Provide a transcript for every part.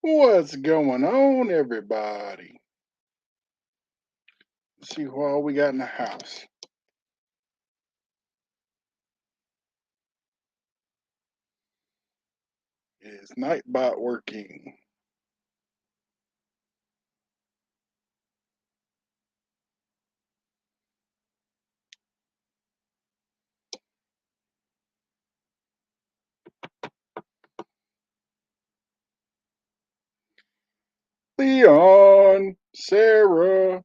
What's going on, everybody? Let's see who all we got in the house. Is Nightbot working? Leon, Sarah,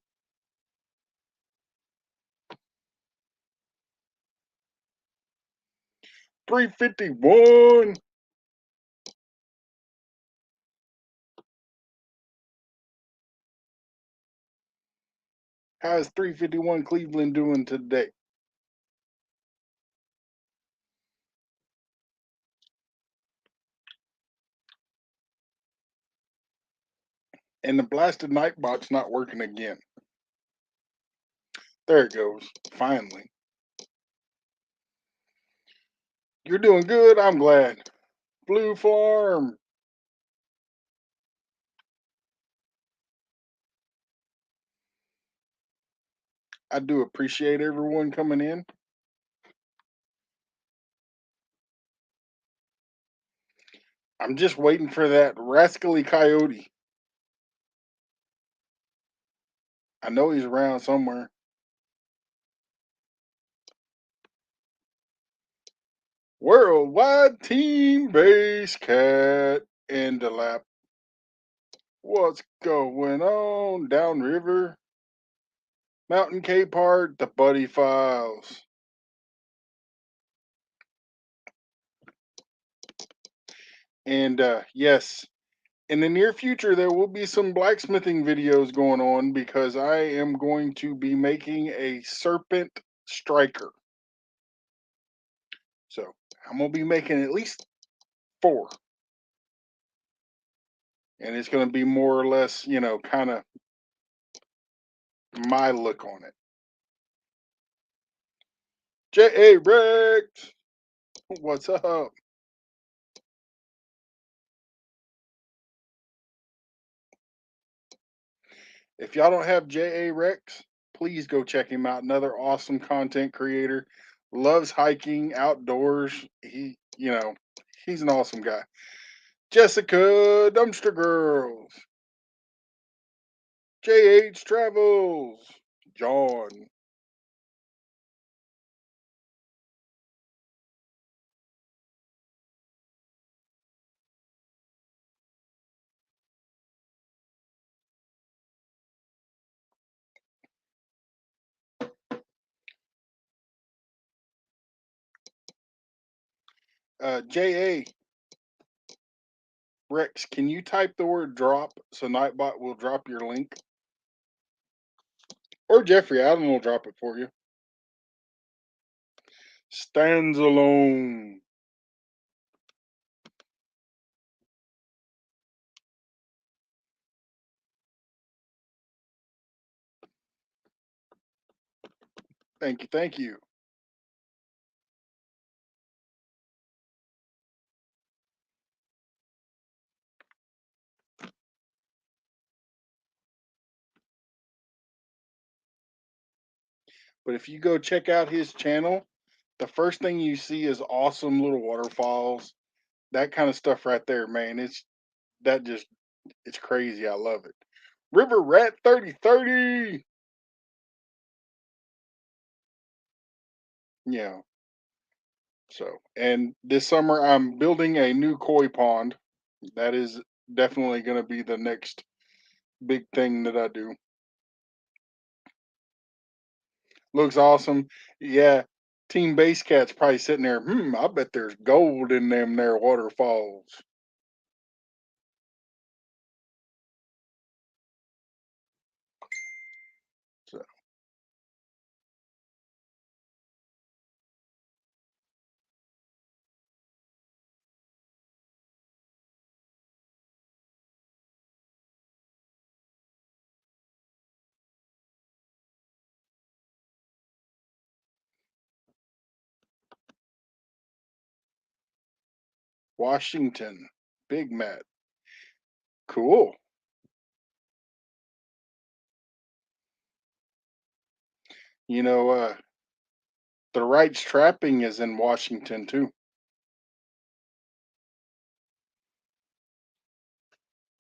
351. How's 351 Cleveland doing today? And the blasted Nightbot's not working again. There it goes. Finally. You're doing good. I'm glad. Blue Farm. I do appreciate everyone coming in. I'm just waiting for that rascally coyote. I know he's around somewhere. Worldwide Team Base Cat and the lap. What's going on downriver? Mountain Cape Heart, the Buddy Files. And yes, in the near future, there will be some blacksmithing videos going on because I am going to be making a serpent striker. So I'm going to be making at least four. And it's going to be more or less, kind of my look on it. J.A. Rex, what's up? If y'all don't have J.A. Rex, please go check him out. Another awesome content creator. Loves hiking outdoors. He's an awesome guy. Jessica Dumpster Girls. JH Travels. John. J.A. Rex, can you type the word drop so Nightbot will drop your link? Or Jeffrey Adam will drop it for you. Stands alone. Thank you, thank you. But if you go check out his channel, the first thing you see is awesome little waterfalls. That kind of stuff right there, man. That just it's crazy. I love it. River Rat 3030. Yeah. So, and this summer I'm building a new koi pond. That is definitely going to be the next big thing that I do. Looks awesome. Yeah. Team Base Cat's probably sitting there. I bet there's gold in them there waterfalls. So, Washington, Big Matt. Cool. You know, the right strapping is in Washington too.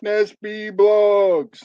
Nesby blogs.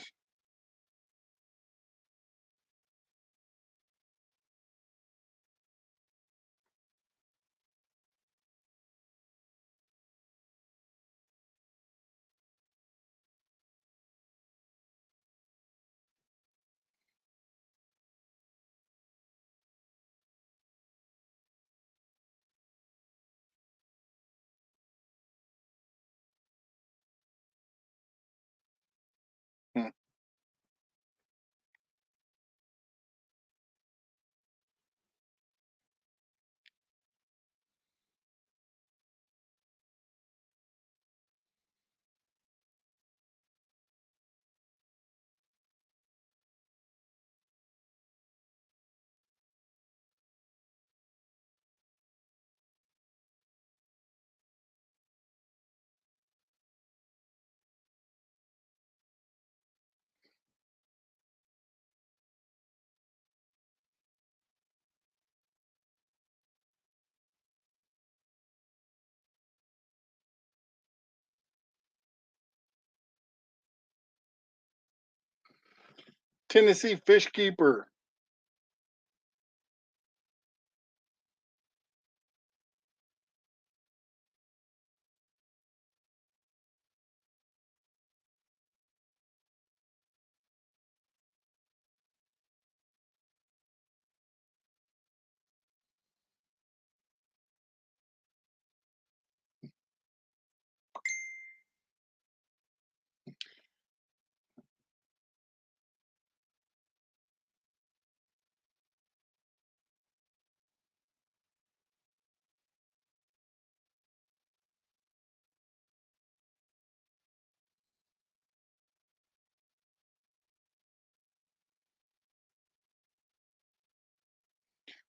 Hmm. Tennessee Fish Keeper.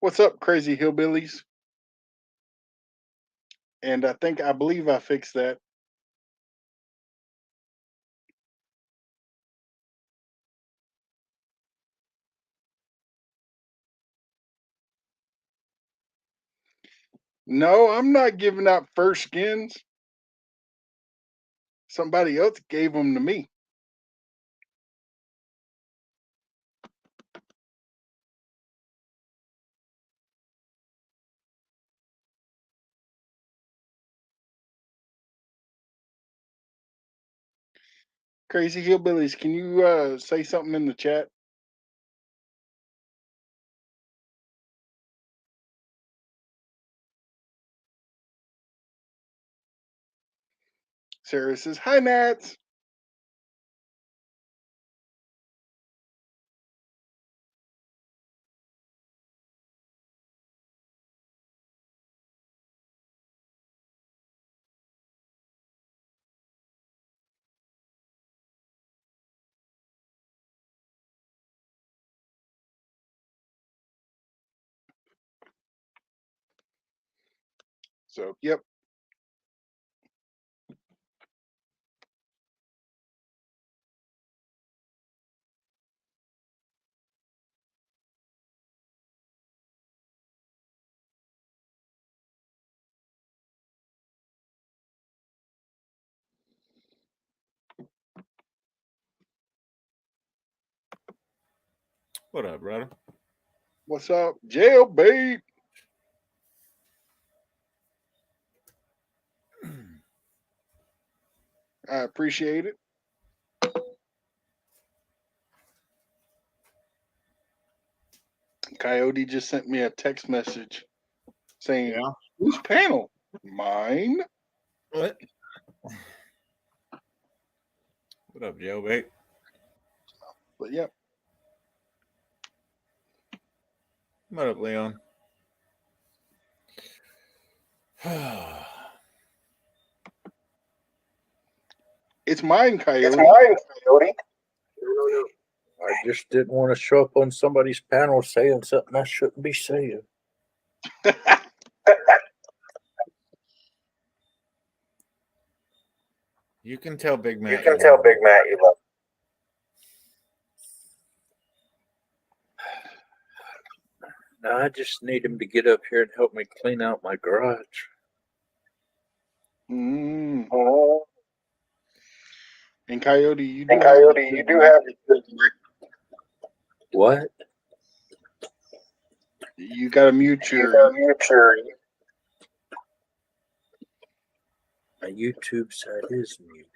What's up, crazy hillbillies? And I believe I fixed that. No, I'm not giving out fur skins. Somebody else gave them to me. Crazy hillbillies, can you say something in the chat? Sarah says, "Hi, Nats." So, yep. What up, brother? What's up, jailbait? I appreciate it. Coyote just sent me a text message saying, Yeah. "Whose panel? Mine." What? What up, jailbait? But yep. What up, Leon? It's mine, Coyote. It's mine, Coyote. No. I just didn't want to show up on somebody's panel saying something I shouldn't be saying. You can tell Big Matt. You can tell Big Matt you love. Now I just need him to get up here and help me clean out my garage. Mm. Oh. And Coyote, you do And Coyote, have you do have what? You got to mute You your. gotta mute your. My YouTube side is muted.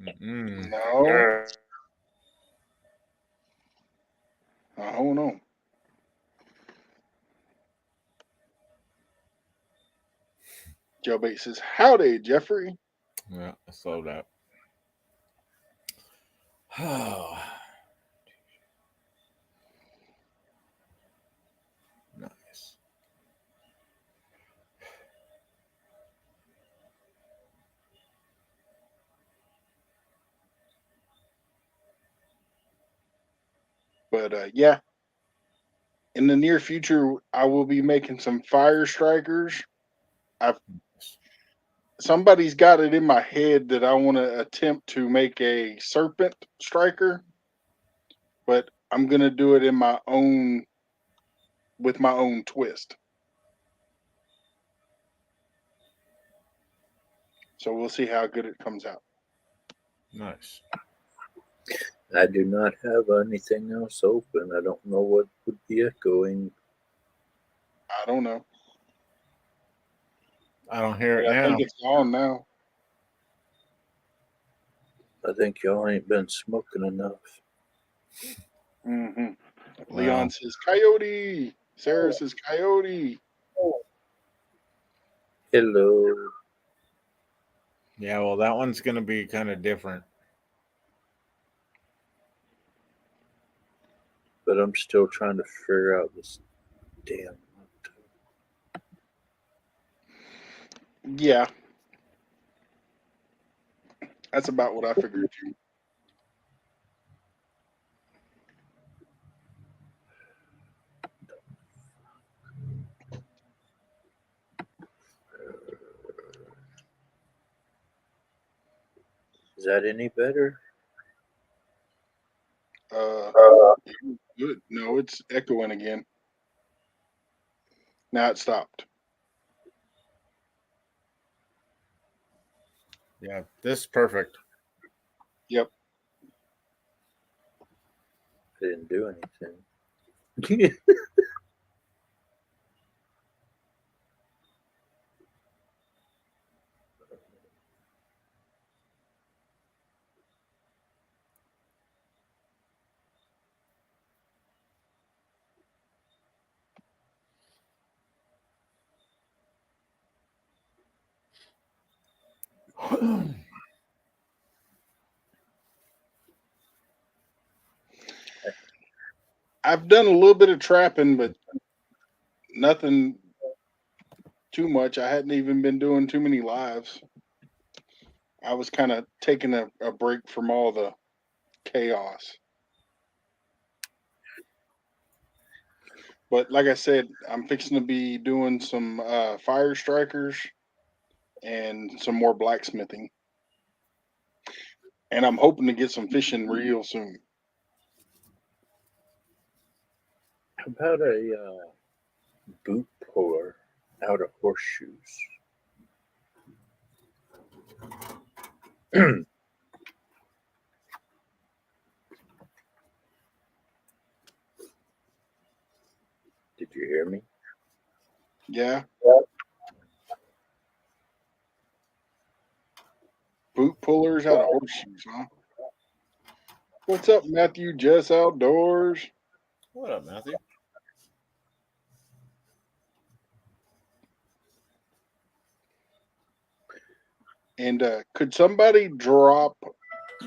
Mm-mm. No. Hold on. Joe Bates says, "Howdy, Jeffrey." Yeah, I saw that. Oh, nice. But yeah, in the near future, I will be making some fire strikers. Somebody's got it in my head that I want to attempt to make a serpent striker, but I'm gonna do it in my own with my own twist. So we'll see how good it comes out. Nice. I do not have anything else open. I don't know what would be echoing. I don't know. I don't hear it But I now. think it's on now. I think y'all ain't been smoking enough. Mm-hmm. Wow. Leon says Coyote. Sarah says Coyote. Hello. Yeah, well, that one's going to be kind of different. But I'm still trying to figure out this damn laptop. Yeah. That's about what I figured too. Is that any better? Good. No, it's echoing again. Now it stopped. Yeah, this is perfect. Yep. I didn't do anything. I've done a little bit of trapping, but nothing too much. I hadn't even been doing too many lives. I was kind of taking a break from all the chaos. But like I said, I'm fixing to be doing some fire strikers and some more blacksmithing. And I'm hoping to get some fishing real soon. How about a boot puller out of horseshoes? Did you hear me? Yeah. Boot pullers out of horseshoes, huh? What's up, Matthew? Just Outdoors. What up, Matthew? And could somebody drop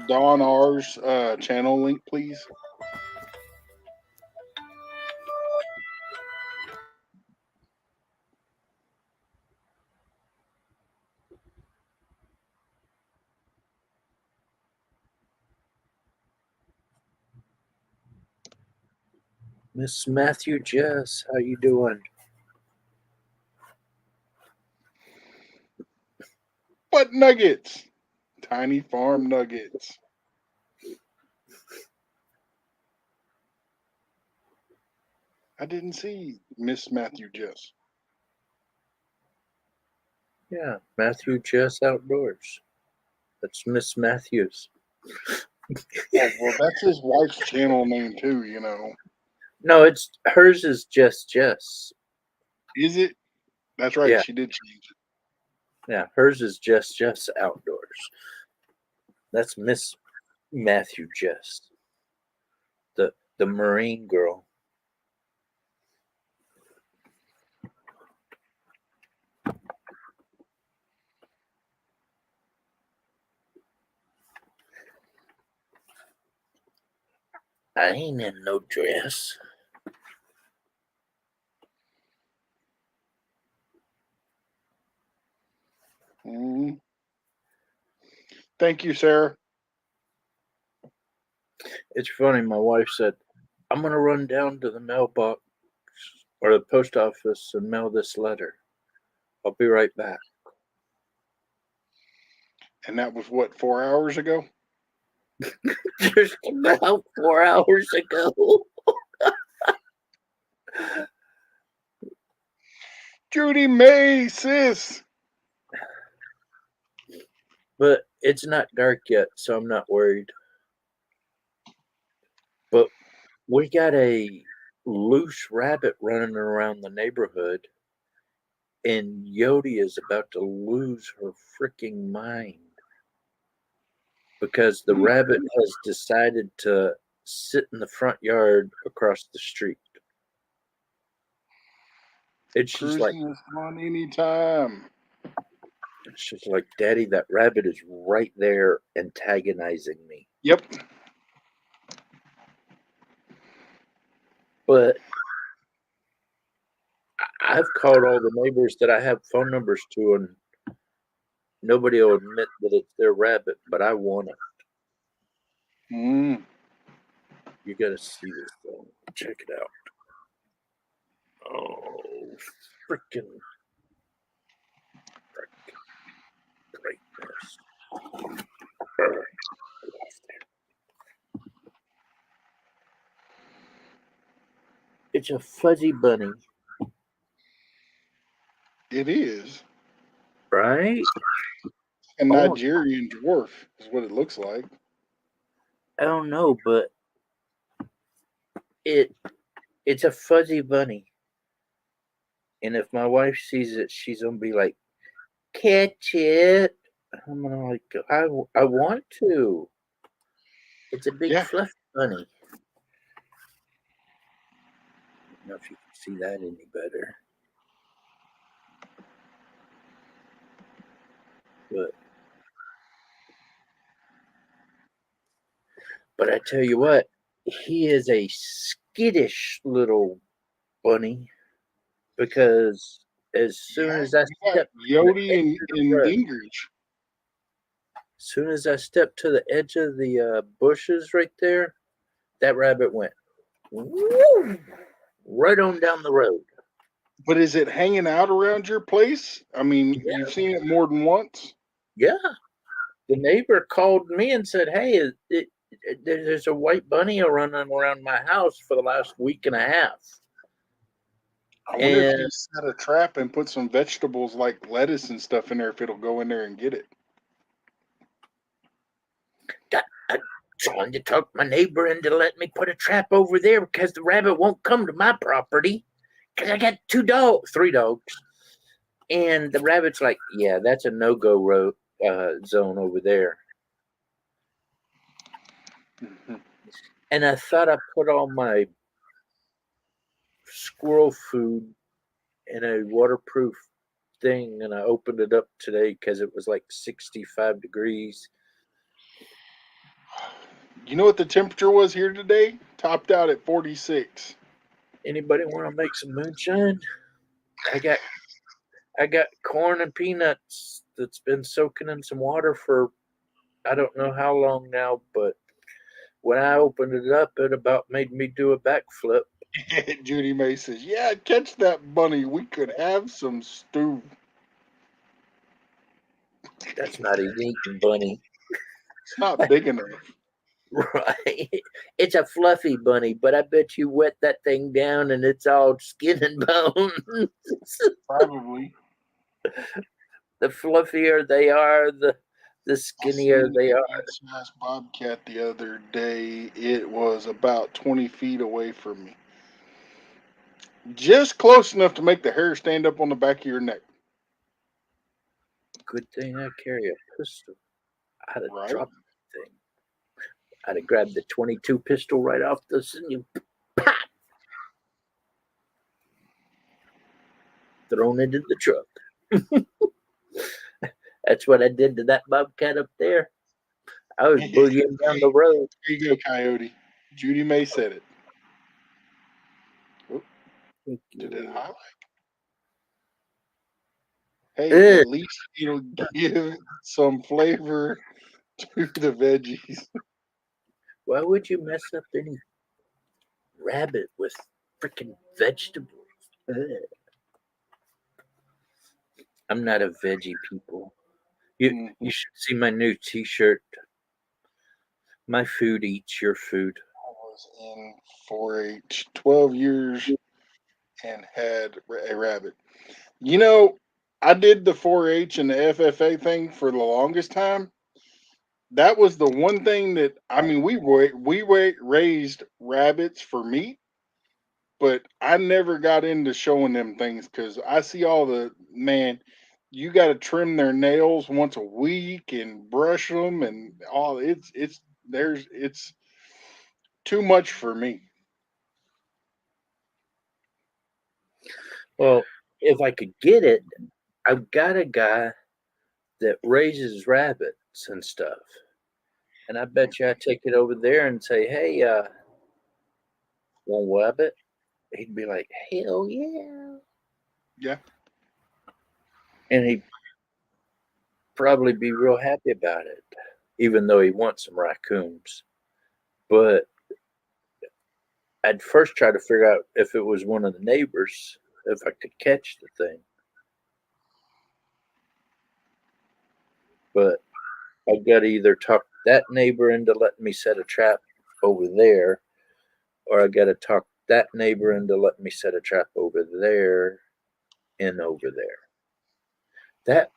Don R's channel link, please? Miss Matthew Jess, how you doing? What nuggets? Tiny Farm Nuggets. I didn't see Miss Matthew Jess. Yeah, Matthew Jess Outdoors. That's Miss Matthews. Oh, well, that's his wife's channel name too, you know. No, it's hers is just Jess. Is it? That's right. Yeah. She did change it. Yeah, hers is just Jess Outdoors. That's Miss Matthew Jess, the Marine girl. I ain't in no dress. Mm. Thank you, Sarah. It's funny. My wife said, "I'm gonna run down to the mailbox or the post office and mail this letter. I'll be right back." And that was what, 4 hours ago? Just about 4 hours ago. Judy May, sis. But it's not dark yet, so I'm not worried. But we got a loose rabbit running around the neighborhood, and Yodi is about to lose her freaking mind because the rabbit has decided to sit in the front yard across the street. And she's like, Cruising is fun anytime. Daddy, that rabbit is right there antagonizing me. Yep. But I've called all the neighbors that I have phone numbers to, and nobody will admit that it's their rabbit, but I want it. Mm. You got to see this thing. Check it out. Oh, freaking brightness. It's a fuzzy bunny, It is. right? A Oh. Nigerian dwarf is what it looks like. I don't know, but it's a fuzzy bunny. And if my wife sees it, she's gonna be like, "Catch it!" I'm gonna like, I want to. It's a big Yeah. fluffy bunny. I don't know if you can see that any better. But I tell you what, he is a skittish little bunny because as soon as I step Yodi and Gingrich. as soon as I stepped to the edge of the bushes right there, that rabbit went woo, right on down the road. But is it hanging out around your place? I mean, Yeah. You've seen it more than once? Yeah. The neighbor called me and said, "Hey, there's a white bunny running around my house for the last week and a half." I wonder if you set a trap and put some vegetables like lettuce and stuff in there, if it'll go in there and get it. I'm trying to talk my neighbor into letting me put a trap over there because the rabbit won't come to my property because I got 3 dogs. And the rabbit's like, "Yeah, that's a no-go zone over there." Mm-hmm. And I thought I put all my squirrel food in a waterproof thing, and I opened it up today because it was like 65 degrees. You know what the temperature was here today? Topped out at 46. Anybody want to make some moonshine? I got corn and peanuts that's been soaking in some water for I don't know how long now, but when I opened it up, it about made me do a backflip. Judy May says, "Yeah, catch that bunny. We could have some stew." That's not an eating bunny. It's not big enough. Right. It's a fluffy bunny, but I bet you wet that thing down and it's all skin and bones. Probably. The fluffier they are, the I skinnier seen they a are. good-sized bobcat the other day. It was about 20 feet away from me. Just close enough to make the hair stand up on the back of your neck. Good thing I carry a pistol. I'd have Right? dropped the thing. I'd have grabbed the 22 pistol right off the sinew, thrown it in the truck. That's what I did to that bobcat up there. I was boogieing down the road. Here you go, Coyote. Judy May said it. Oop, did it highlight? Hey, Ugh, at least it'll give some flavor to the veggies. why would you mess up any rabbit with freaking vegetables? Ugh. I'm not a veggie people. You Mhm. you should see my new T-shirt. My food eats your food. I was in 4-H 12 years and had a rabbit. You know, I did the 4-H and the FFA thing for the longest time. That was the one thing that I mean raised rabbits for meat, but I never got into showing them things because I see all the man. You got to trim their nails once a week and brush them and all. It's too much for me. Well, if I could get it, I've got a guy that raises rabbits and stuff. And I bet you I take it over there and say, "Hey, want rabbit?" He'd be like, "Hell yeah!" Yeah, And he'd probably be real happy about it, even though he wants some raccoons. But I'd first try to figure out if it was one of the neighbors, if I could catch the thing. But I've got to either talk that neighbor into letting me set a trap over there, or I got to talk that neighbor into letting me set a trap over there and over there. That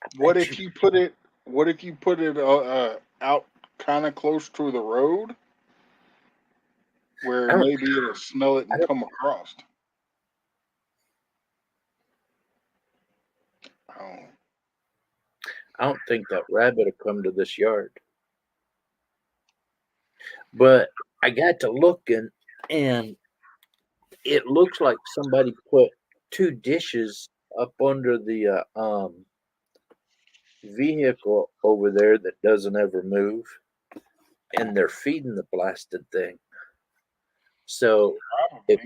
I What bet if you you put it? What if you put it out kind of close to the road, where I don't, maybe it'll smell it I and don't come across? Oh, I don't think that rabbit will come to this yard. But I got to looking, and it looks like somebody put two dishes up under the vehicle over there that doesn't ever move, and they're feeding the blasted thing. So if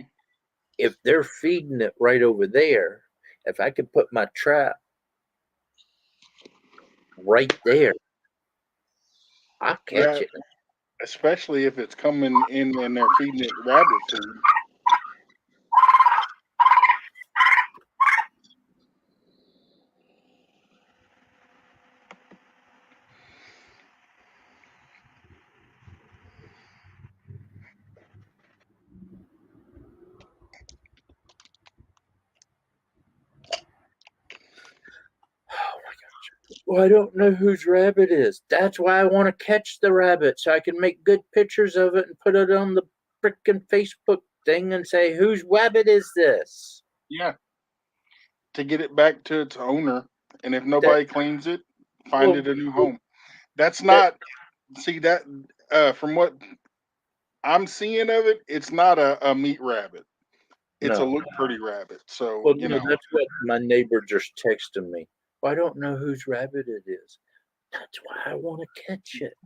probably. they're feeding it right over there, if I could put my trap right there, I'll catch Yeah, it. especially if it's coming in and they're feeding it rabbit food. Well, I don't know whose rabbit is. That's why I want to catch the rabbit so I can make good pictures of it and put it on the frickin' Facebook thing and say, whose rabbit is this? Yeah, to get it back to its owner, and if That nobody claims it, find well, it a new home. That's that not. See that from what I'm seeing of it, it's not a meat rabbit. It's a no. look pretty rabbit. So Well, you no, know. that's what my neighbor just texted me. Well, I don't know whose rabbit it is. That's why I want to catch it.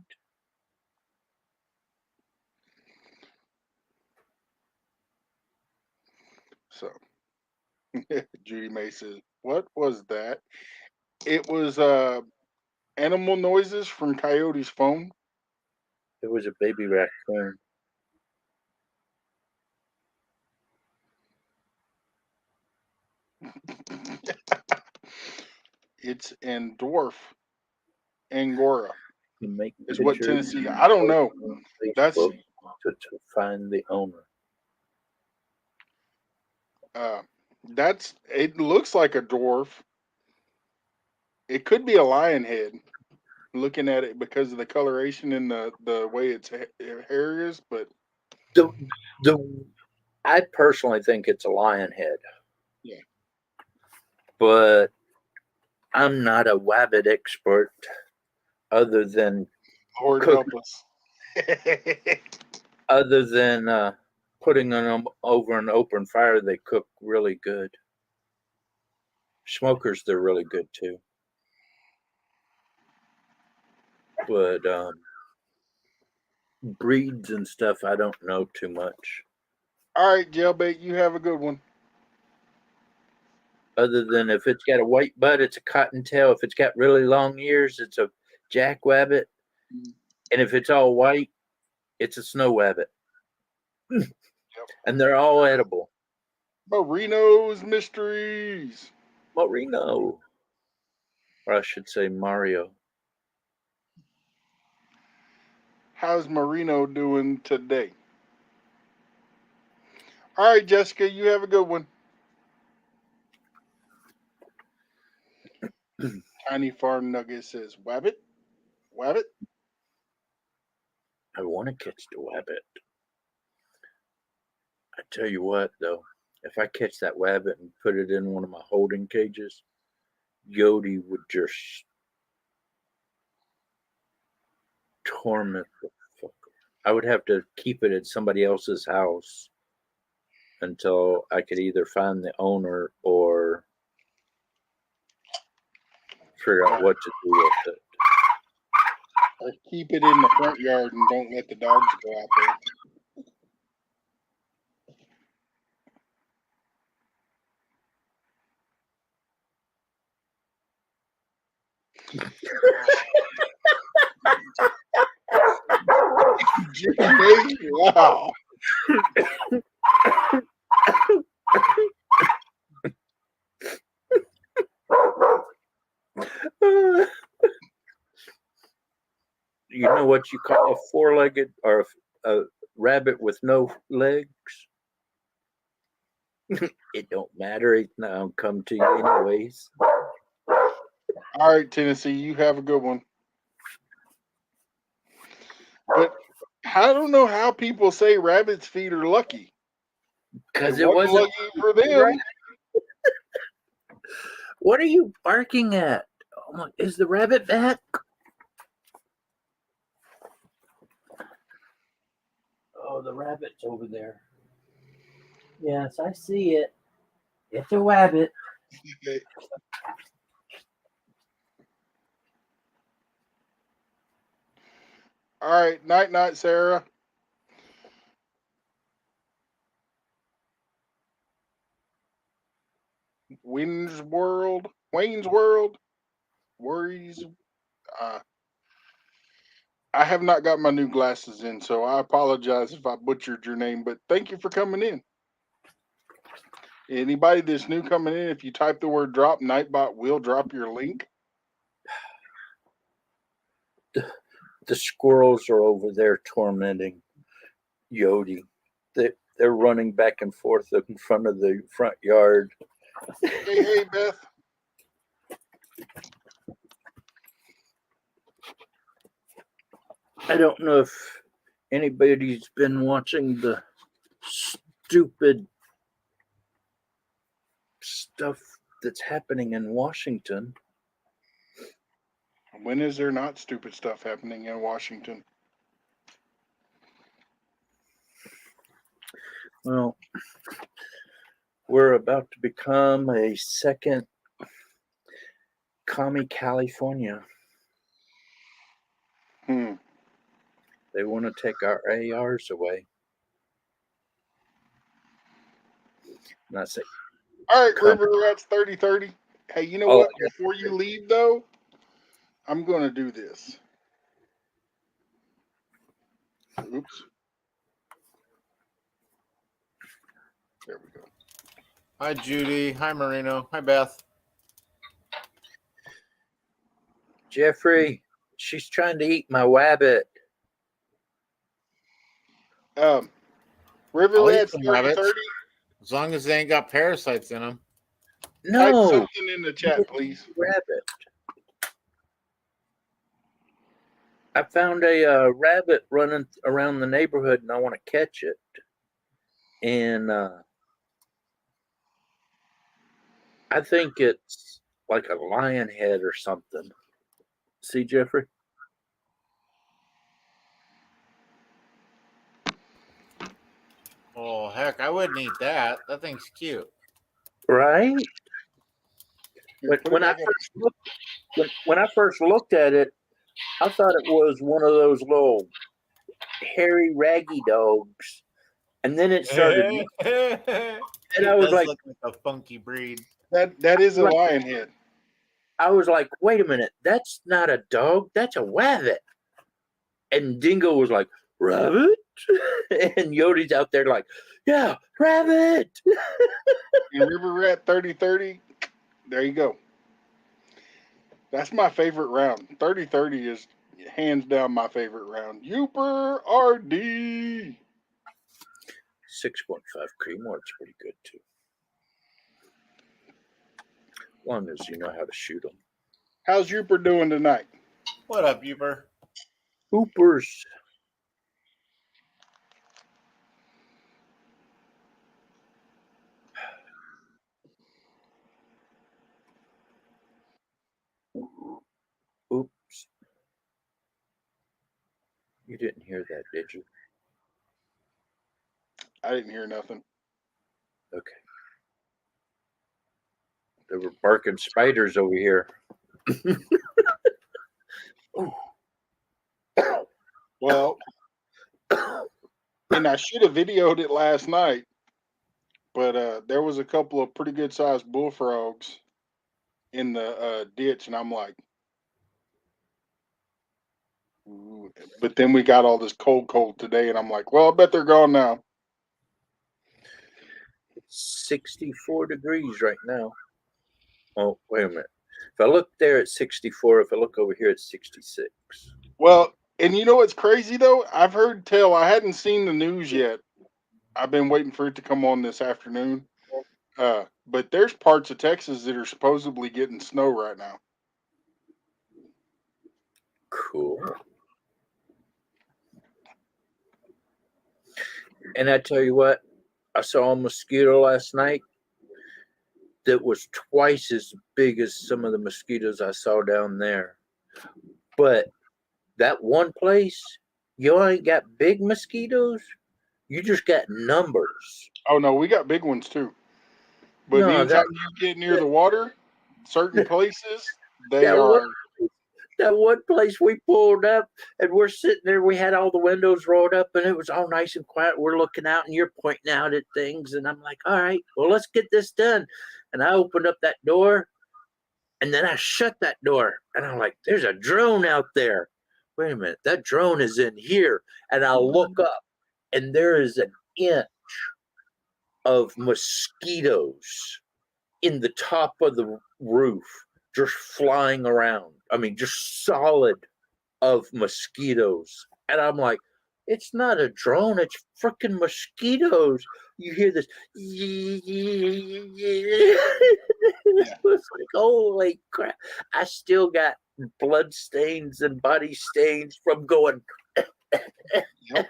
So Judy May says, "What was that? It was animal noises from Coyote's phone." It was a baby raccoon. It's in dwarf Angora. You make Is what pictures Tennessee. and I don't know. post on That's Facebook to find the owner. that's. It looks like a dwarf. It could be a lion head. Looking at it because of the coloration and the way its hair is, but The the I personally think it's a lion head. Yeah. But I'm not a wabbit expert other than Lord cook, help us. other than putting them over an open fire. They cook really good. Smokers, they're really good too. But breeds and stuff, I don't know too much. All right, Jailbait, you have a good one. Other than if it's got a white butt, it's a cottontail. If it's got really long ears, it's a jackrabbit. And if it's all white, it's a snow rabbit. And they're all edible. Marino's Mysteries. Marino. Or I should say Mario. How's Marino doing today? All right, Jessica, you have a good one. Tiny Farm Nugget says, Wabbit? Wabbit? I want to catch the rabbit. I tell you what, though, if I catch that rabbit and put it in one of my holding cages, Yodi would just torment the fucker. I would have to keep it at somebody else's house until I could either find the owner or figure out what to do with it. Or keep it in the front yard and don't let the dogs go out there. Jimmy, wow. You know what you call a four-legged or a rabbit with no legs? It don't matter. It's not gonna come to you anyways. All right, Tennessee, you have a good one. But I don't know how people say rabbit's feet are lucky. Because It it wasn't wasn't. lucky for them. Right. What are you barking at? Oh my, is the rabbit back? Oh, the rabbit's over there. Yes, I see it. It's a rabbit. All right, night, Sarah. Wayne's World, worries. I have not got my new glasses in, so I apologize if I butchered your name. But thank you for coming in. Anybody that's new coming in, if you type the word "drop," Nightbot will drop your link. The squirrels are over there tormenting Yodi. They're running back and forth in front of the front yard. Hey, Beth. I don't know if anybody's been watching the stupid stuff that's happening in Washington. When is there not stupid stuff happening in Washington? Well, we're about to become a second commie California. They want to take our ARs away. And I say, all right, River Rats 3030. Hey, you know what? Before you leave, though, I'm going to do this. Oops. There we go. Hi, Judy. Hi, Marino. Hi, Beth. Jeffrey, she's trying to eat my wabbit. River I'll eat Rats some 30 rabbits. 30. As long as they ain't got parasites in them. Type No, something in the chat, please. rabbit. I found a rabbit running around the neighborhood, and I want to catch it. And I think it's like a lion head or something. See, Jeffrey? Oh heck, I wouldn't eat that. That thing's cute. Right? Here, put it When I back up. first looked, when I first looked at it, I thought it was one of those little hairy, raggy dogs. And then it started, and I was does like, look like a funky breed. That is a lion head. I was like, wait a minute, that's not a dog, that's a rabbit. And Dingo was like, rabbit? And Yodi's out there like, yeah, rabbit. And River Rat 30 30. There you go. That's my favorite round. 30 30 is hands down my favorite round. Youper RD. 6.5 cream works pretty good too. Long as you know how to shoot them. How's Youper doing tonight? What up, Uber? Hoopers. Oops. You didn't hear that, did you? I didn't hear nothing. Okay. There were barking spiders over here. Well, and I should have videoed it last night, but there was a couple of pretty good sized bullfrogs in the ditch, and I'm like, ooh. But then we got all this cold today, and I'm like, well, I bet they're gone now. It's 64 degrees right now. Oh, wait a minute. If I look there at 64, if I look over here at 66. Well, and you know what's crazy though? I've heard tell. I hadn't seen the news yet. I've been waiting for it to come on this afternoon. But there's parts of Texas that are supposedly getting snow right now. Cool. And I tell you what, I saw a mosquito last night that was twice as big as some of the mosquitoes I saw down there. But that one place, you ain't got big mosquitoes, you just got numbers. Oh no, we got big ones too. But No, anytime you get near the water, certain places they that are. That one place we pulled up and we're sitting there, we had all the windows rolled up and it was all nice and quiet. We're looking out and you're pointing out at things. And I'm like, all right, well, let's get this done. And I opened up that door and then I shut that door. And I'm like, there's a drone out there. Wait a minute, that drone is in here. And I look up and there is an inch of mosquitoes in the top of the roof, just flying around. I mean, just solid of mosquitoes. And I'm like, it's not a drone, it's freaking mosquitoes. You hear this. It was like, holy crap. I still got blood stains and body stains from going. Yep.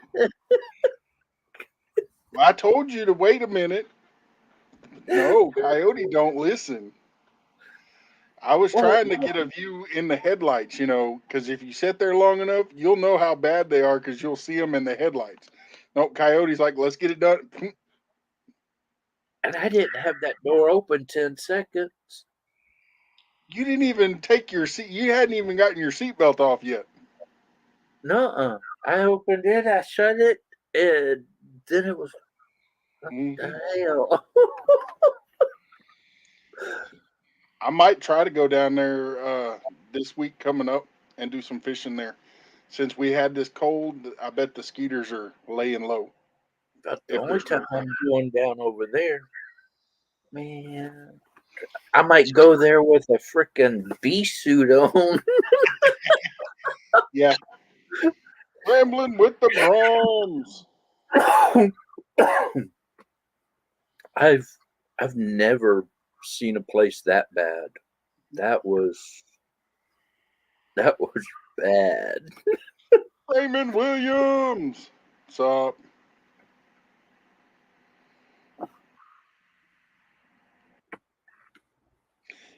I told you to wait a minute. No, Coyote don't listen. I was trying to get a view in the headlights, because if you sit there long enough, you'll know how bad they are because you'll see them in the headlights. No, Coyote's like, let's get it done. And I didn't have that door open 10 seconds. You didn't even take your seat. You hadn't even gotten your seatbelt off yet. Nuh-uh. I opened it, I shut it, and then it was, what the hell? I might try to go down there this week coming up and do some fishing there. Since we had this cold, I bet the skeeters are laying low. About the only time I'm going down over there, man, I might go there with a freaking bee suit on. Yeah. Rambling with the Brahms. I've never seen a place that bad. That was bad. Raymond Williams. What's up?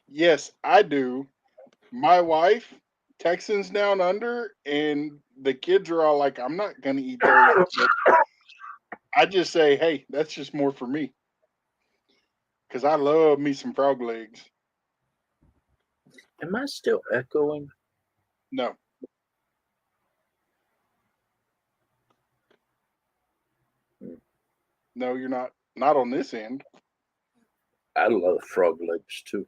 Yes, I do. My wife, Texans down under, and the kids are all like, I'm not going to eat those. But I just say, hey, that's just more for me. Because I love me some frog legs. Am I still echoing? No. No, you're not. Not on this end. I love frog legs too.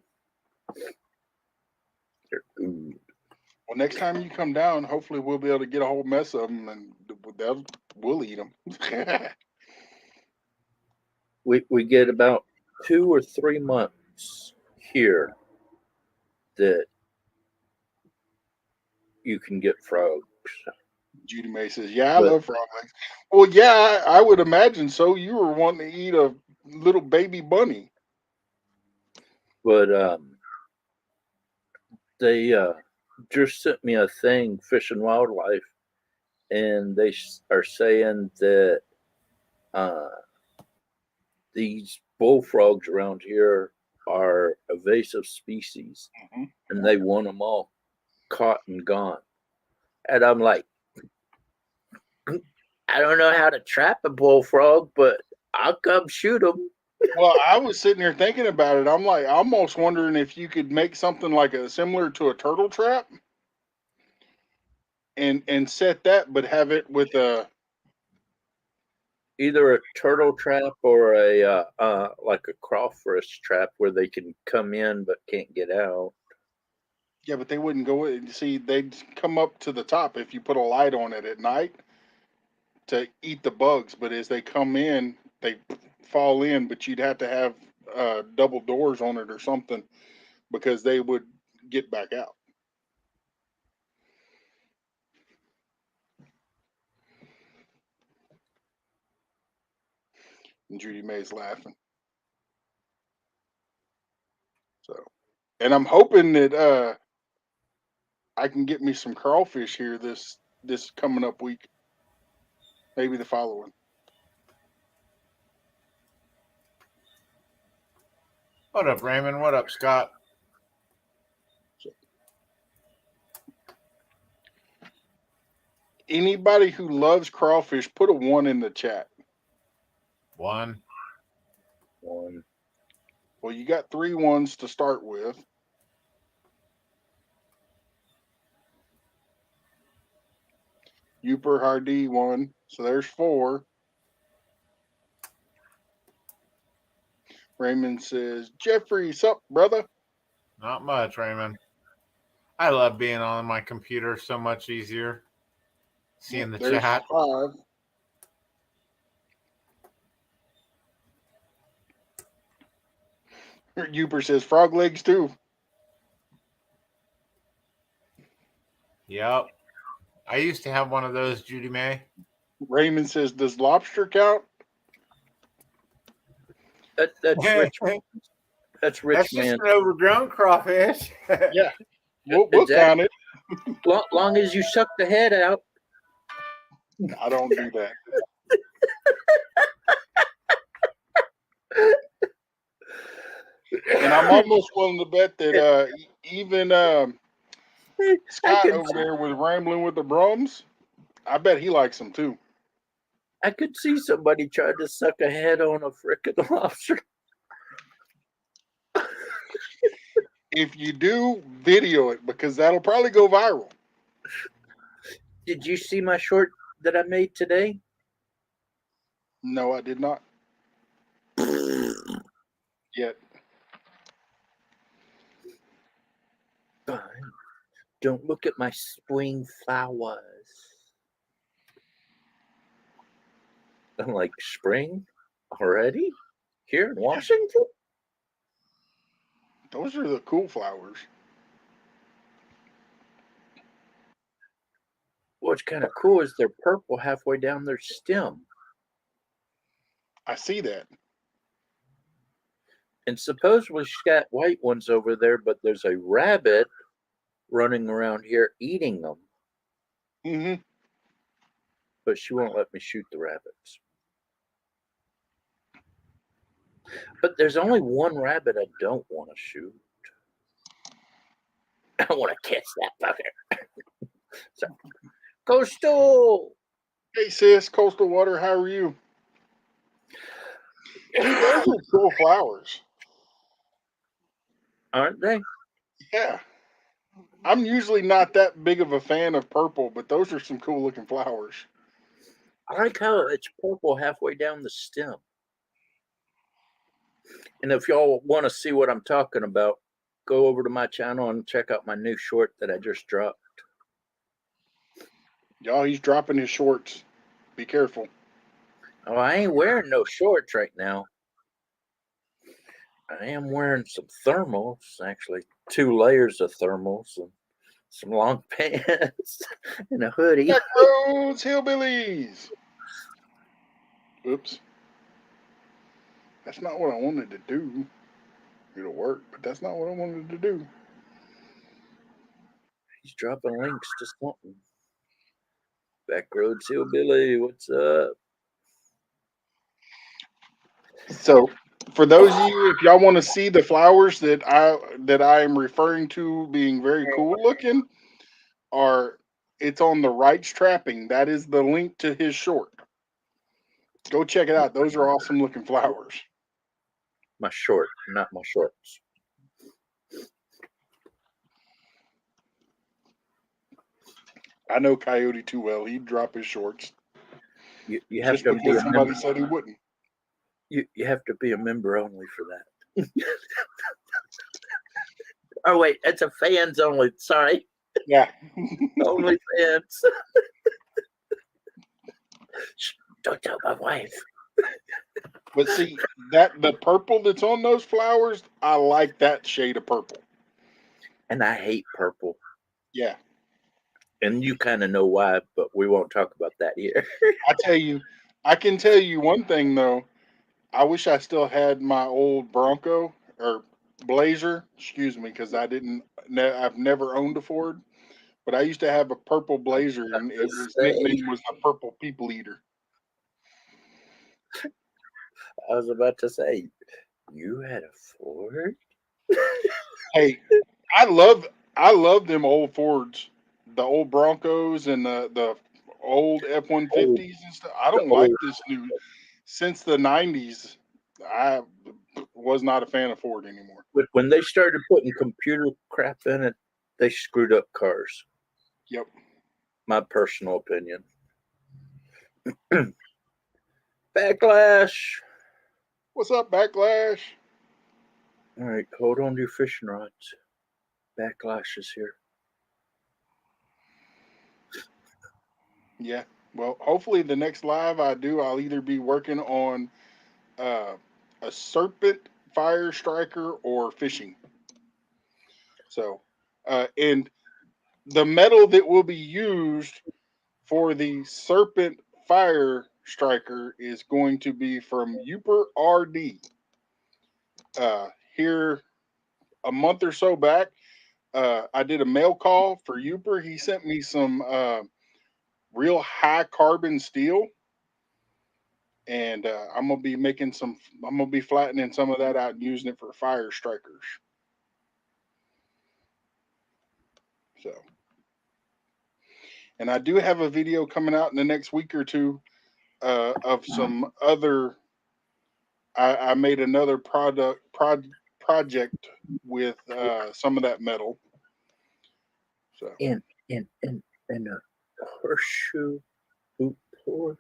They're good. Well, next time you come down, hopefully we'll be able to get a whole mess of them, and we'll eat them. We get about 2 or 3 months here that you can get frogs. Judy May says, "Yeah, I But love frog legs." Well, yeah, I would imagine so. You were wanting to eat a little baby bunny. but they just sent me a thing, Fish and Wildlife, and they are saying that uh, these bullfrogs around here are invasive species, hmm and they want them all caught and gone. And I'm like, I don't know how to trap a bullfrog, but I'll come shoot them. Well, I was sitting there thinking about it. I'm like, almost wondering if you could make something like a similar to a turtle trap, and set that, but have it with a Either a turtle trap or a like a crawfish trap where they can come in but can't get out. yeah, but they wouldn't go in. See, they'd come up to the top if you put a light on it at night to eat the bugs. But as they come in, they fall in. But you'd have to have double doors on it or something because they would get back out. And Judy May's laughing. So, and I'm hoping that I can get me some crawfish here this coming up week, maybe the following. What up, Raymond? What up, Scott? Anybody who loves crawfish, put a 1 in the chat. 1. One. Well, you got 3 ones to start with. Uper Hardy 1. So there's 4. Raymond says, Jeffrey, sup, brother? Not much, Raymond. I love being on my computer. So much easier. Seeing the There's chat. 5. Uper says, frog legs too. Yep. I used to have one of those, Judy May. Raymond says, does lobster count? That's rich. That's rich That's man. just an overgrown crawfish. Yeah. We'll count it. Long as you suck the head out. I don't do that. And I'm almost willing to bet that even Scott over there was rambling with the Brums. I bet he likes them too. I could see somebody trying to suck a head on a frickin' lobster. If you do, video it because that'll probably go viral. Did you see my short that I made today? No, I did not. Yet. Fine. Don't look at my spring flowers. I'm like, spring already? Here in Washington? Those are the cool flowers. what's kind of cool is they're purple halfway down their stem. I see that. And supposedly she's got white ones over there, but there's a rabbit running around here eating them. Hmm. But she won't let me shoot the rabbits. But there's only one rabbit I don't want to shoot. I want to catch that fucker. So, Coastal! Hey sis, Coastal Water, how are you? Dude, those are cool flowers. Aren't they? Yeah. I'm usually not that big of a fan of purple, but those are some cool looking flowers. I like how it's purple halfway down the stem. And if y'all want to see what I'm talking about, go over to my channel and check out my new short that I just dropped. Y'all, he's dropping his shorts. Be careful. Oh, I ain't wearing no shorts right now. I am wearing some thermals, actually 2 layers of thermals and some long pants and a hoodie. Backroads Hillbillies. Oops. That's not what I wanted to do. It'll work, but that's not what I wanted to do. He's dropping links to something. Backroads Hillbilly, what's up? So, for those of you, if y'all want to see the flowers that I am referring to being very cool looking, it's on the Wright's Trapping. That is the link to his short. Go check it out. Those are awesome looking flowers. My short, not my shorts. I know Coyote too well. He'd drop his shorts. You have Just to be because a somebody member. said he wouldn't. You have to be a member only for that. Oh wait, it's a fans only. Sorry, Yeah. only fans. Shh, don't tell my wife. But see, the purple that's on those flowers, I like that shade of purple. And I hate purple. Yeah. And you kind of know why, but we won't talk about that here. I can tell you one thing though. I wish I still had my old Bronco or Blazer, excuse me, because I've never owned a Ford, but I used to have a purple Blazer, and its nickname was the Purple People Eater. I was about to say, you had a Ford? Hey, I love them old Fords, the old Broncos and the old F-150s and stuff. I don't like this new. Since the '90s, I was not a fan of Ford anymore. But when they started putting computer crap in it, they screwed up cars. Yep. My personal opinion. Backlash. What's up, Backlash? All right, hold on to your fishing rods. Backlash is here. Yeah. Well, hopefully the next live I do, I'll either be working on a serpent fire striker or fishing. So, and the metal that will be used for the serpent fire striker is going to be from Uper RD. Here a month or so back, I did a mail call for Uper. He sent me some real high carbon steel, and I'm gonna be flattening some of that out and using it for fire strikers. So, and I do have a video coming out in the next week or two of some other. I made another project with some of that metal. So And a horseshoe boot pour.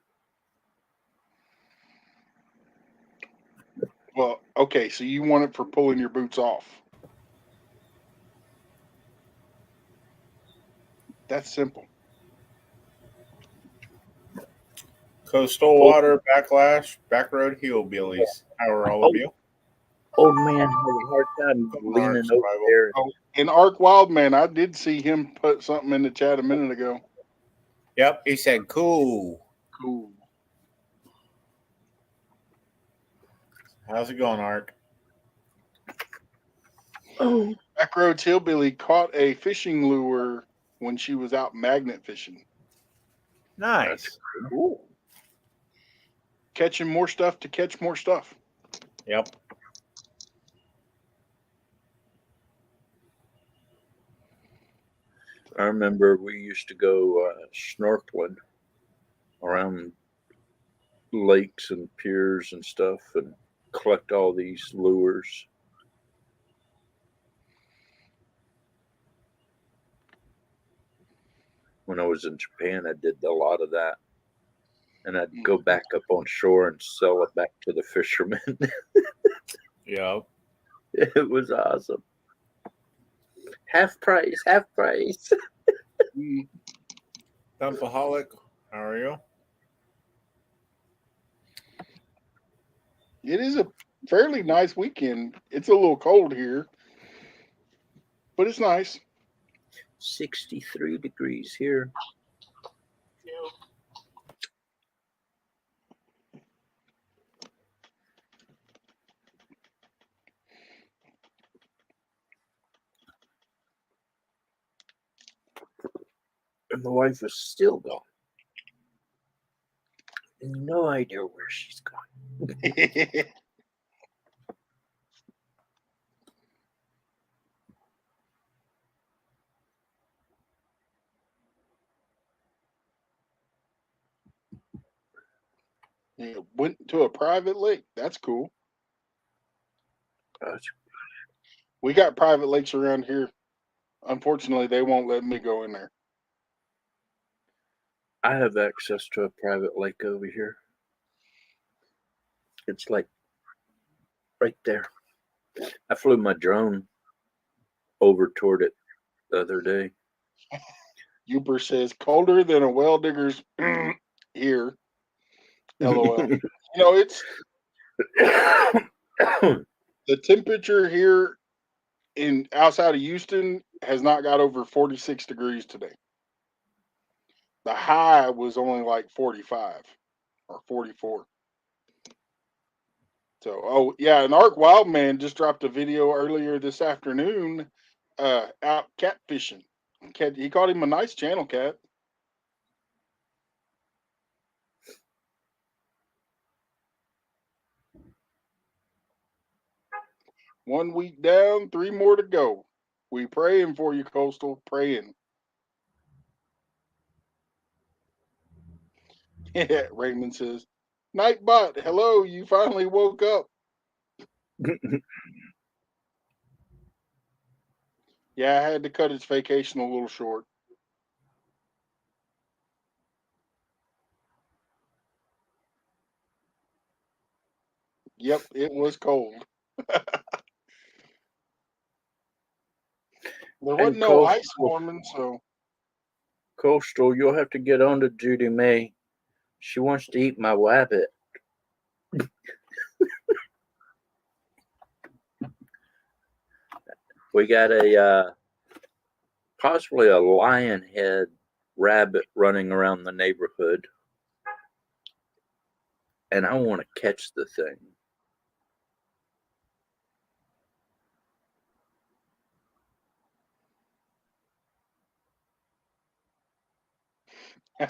well, okay, so you want it for pulling your boots off. That's simple. Coastal Water, Backlash, Backroad Hillbillies. How are all of you? Old man had a hard time leaning over there. Oh, and Ark Wildman, I did see him put something in the chat a minute ago. Yep, he said cool. Cool. How's it going, Ark? Oh, Backroads Hillbilly caught a fishing lure when she was out magnet fishing. Nice. Cool. Catching more stuff to catch more stuff. Yep. I remember we used to go snorkeling around lakes and piers and stuff and collect all these lures. When I was in Japan, I did a lot of that. And I'd go back up on shore and sell it back to the fishermen. Yep. It was awesome. Half price, half price. Dumpaholic, how are you? It is a fairly nice weekend. It's a little cold here, but it's nice. 63 degrees here. And the wife is still gone. No idea where she's gone. Yeah, went to a private lake. That's cool. We got private lakes around here. Unfortunately, they won't let me go in there. I have access to a private lake over here. It's like right there. I flew my drone over toward it the other day. Uber says colder than a well digger's here. LOL. You know, it's the temperature here in outside of Houston has not got over 46 degrees today. The high was only like 45 or 44. So, oh yeah, and Ark Wildman just dropped a video earlier this afternoon, out catfishing. He caught him a nice channel cat. One week down, 3 more to go. We praying for you, Coastal. Praying. Yeah, Raymond says, Nightbot, hello, you finally woke up. Yeah, I had to cut his vacation a little short. Yep, it was cold. There wasn't no Coastal, ice forming, so Coastal, you'll have to get on to Judy May. She wants to eat my wabbit. We got a possibly a lion head rabbit running around the neighborhood, and I want to catch the thing.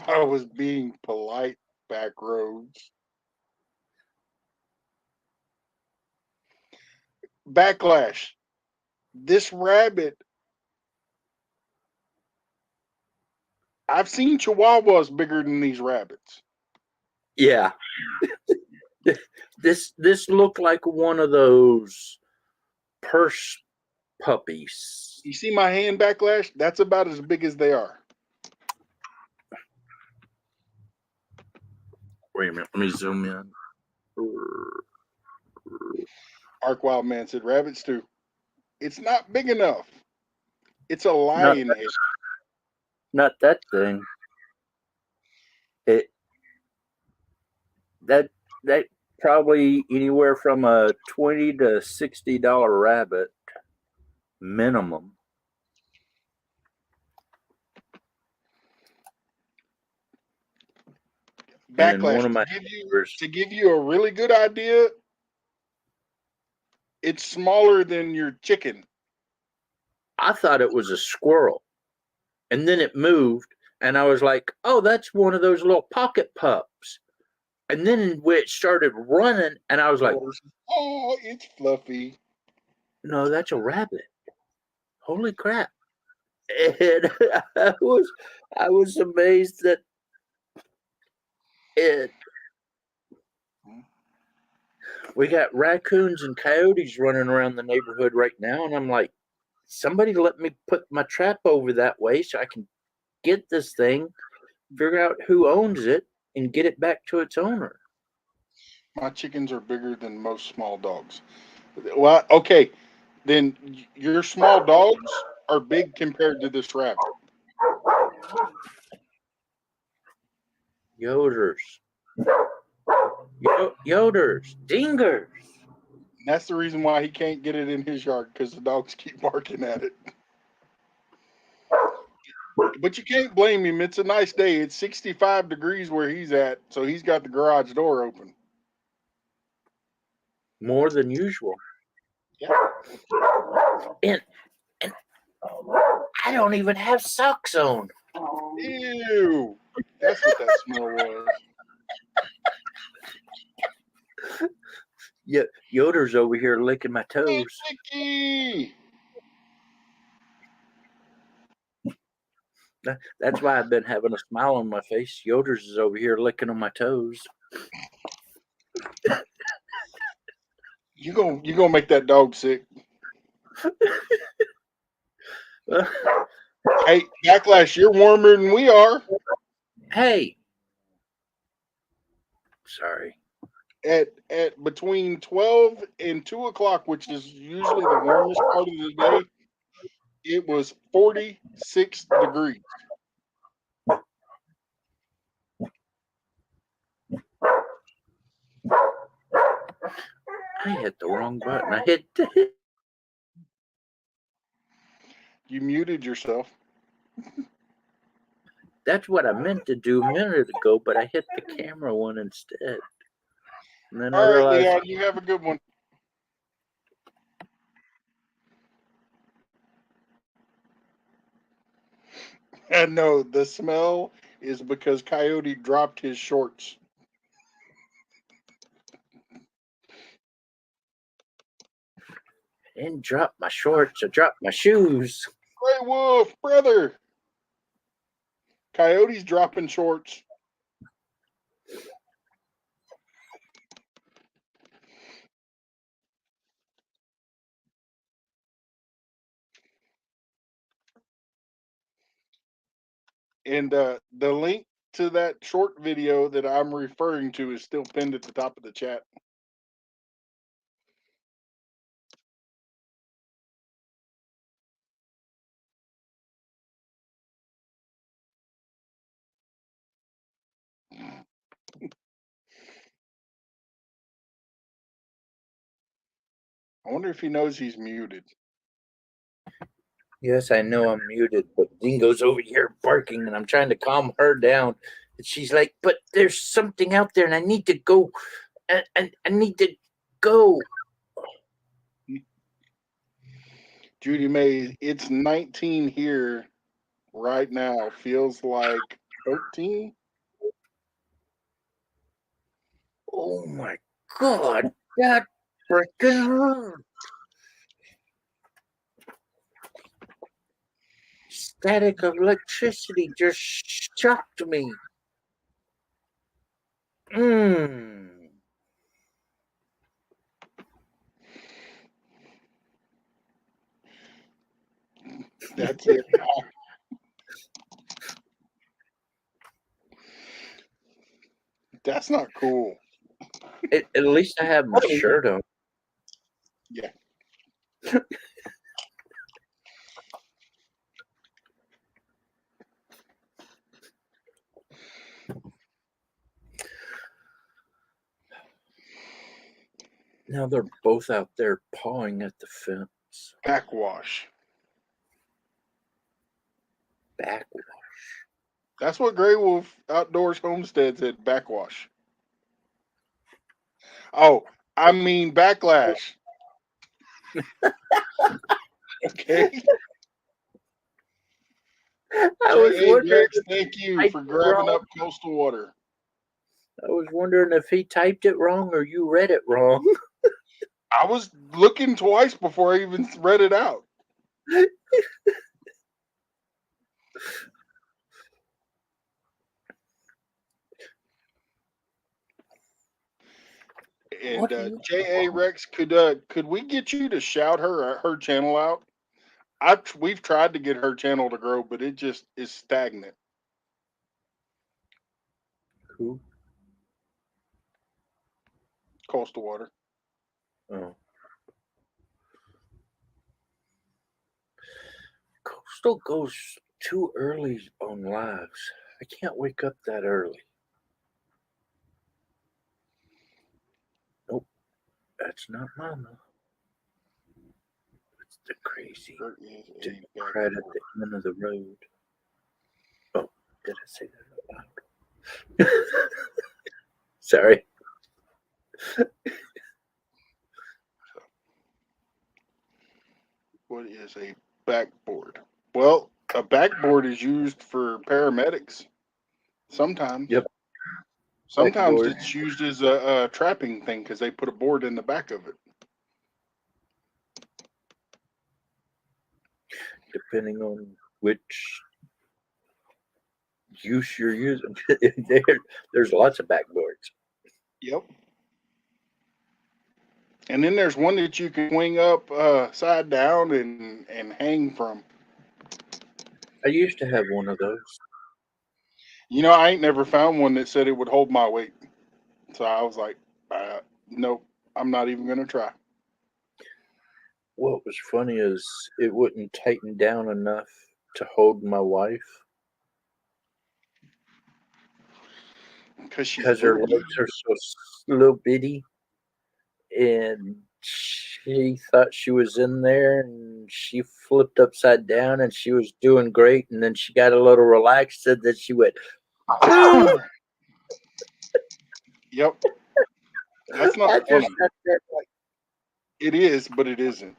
I was being polite, back roads. Backlash. This rabbit, I've seen chihuahuas bigger than these rabbits. Yeah. This looked like one of those purse puppies. You see my hand, Backlash? That's about as big as they are. Wait a minute, let me zoom in. Ark Wildman said, rabbits too. It's not big enough. It's a lion head. Not that thing. That probably anywhere from a $20 to $60 rabbit minimum. And then Backlash, one of my to give you neighbors, to give you a really good idea, it's smaller than your chicken. I thought it was a squirrel. And then it moved, and I was like, oh, that's one of those little pocket pups. And then when it started running, and I was like, Oh, it's fluffy. no, that's a rabbit. Holy crap. And I was amazed that it we got raccoons and coyotes running around the neighborhood right now, and I'm like, somebody let me put my trap over that way so I can get this thing, figure out who owns it, and get it back to its owner. My chickens are bigger than most small dogs. Well, okay, then your small dogs are big compared to this rabbit. Yoders. Yoders. Dingers. And that's the reason why he can't get it in his yard, because the dogs keep barking at it. But you can't blame him. It's a nice day. It's 65 degrees where he's at, so he's got the garage door open. More than usual. Yeah. And I don't even have socks on. Ew. That's what that smell was. Yoder's over here licking my Hey, toes. Vicky! That's why I've been having a smile on my face. Yoder's is over here licking on my toes. You gonna make that dog sick. Hey, Backlash, you're warmer than we are. Hey. Sorry. At between 12 and 2 o'clock, which is usually the warmest part of the day, it was 46 degrees. I hit the wrong button. I hit. You muted yourself. That's what I meant to do a minute ago, but I hit the camera one instead. And then I All right, realized, Leon, you have a good one. And no, the smell is because Coyote dropped his shorts. I didn't drop my shorts. I dropped my shoes. Gray Wolf, brother. Coyote's dropping shorts. And the link to that short video that I'm referring to is still pinned at the top of the chat. I wonder if he knows he's muted. Yes, I know I'm muted, but Dingo's over here barking, and I'm trying to calm her down. And she's like, but there's something out there, and I need to go. I need to go. Judy May, it's 19 here right now. Feels like 13. Oh, my God. That freaking hurt. Static of electricity just shocked me. That's it. That's not cool. At least I have my shirt on. Yeah. Now they're both out there pawing at the fence. Backwash. Backwash. That's what Grey Wolf Outdoors Homestead said. Backwash. Oh, I mean backlash. Okay. I was J.A. wondering Rex, if thank you I for typed it grabbing wrong. up coastal water. I was wondering if he typed it wrong or you read it wrong. I was looking twice before I even read it out. And What do you J.A. Rex, could we get you to shout her channel out? We've tried to get her channel to grow, but it just is stagnant. Who? Coastal water. Oh. Coastal goes too early on lives. I can't wake up that early. Nope, that's not Mama. It's the crazy There is a Democrat at backboard. the end of the road. Oh, did I say that out loud? Sorry. What is a backboard? Well, a backboard is used for paramedics. Sometimes. Yep. Sometimes Backboard. it's used as a trapping thing because they put a board in the back of it. Depending on which use you're using. There's lots of backboards. Yep. And then there's one that you can swing up side down and hang from. I used to have one of those. You know, I ain't never found one that said it would hold my weight. So I was like, nope, I'm not even going to try. What was funny is it wouldn't tighten down enough to hold my wife Because she's because her little. legs are so little bitty, and she thought she was in there, and she flipped upside down, and she was doing great, and then she got a little relaxed, and then she went. Yep. That's I not just funny. sat there like, It is, but it isn't.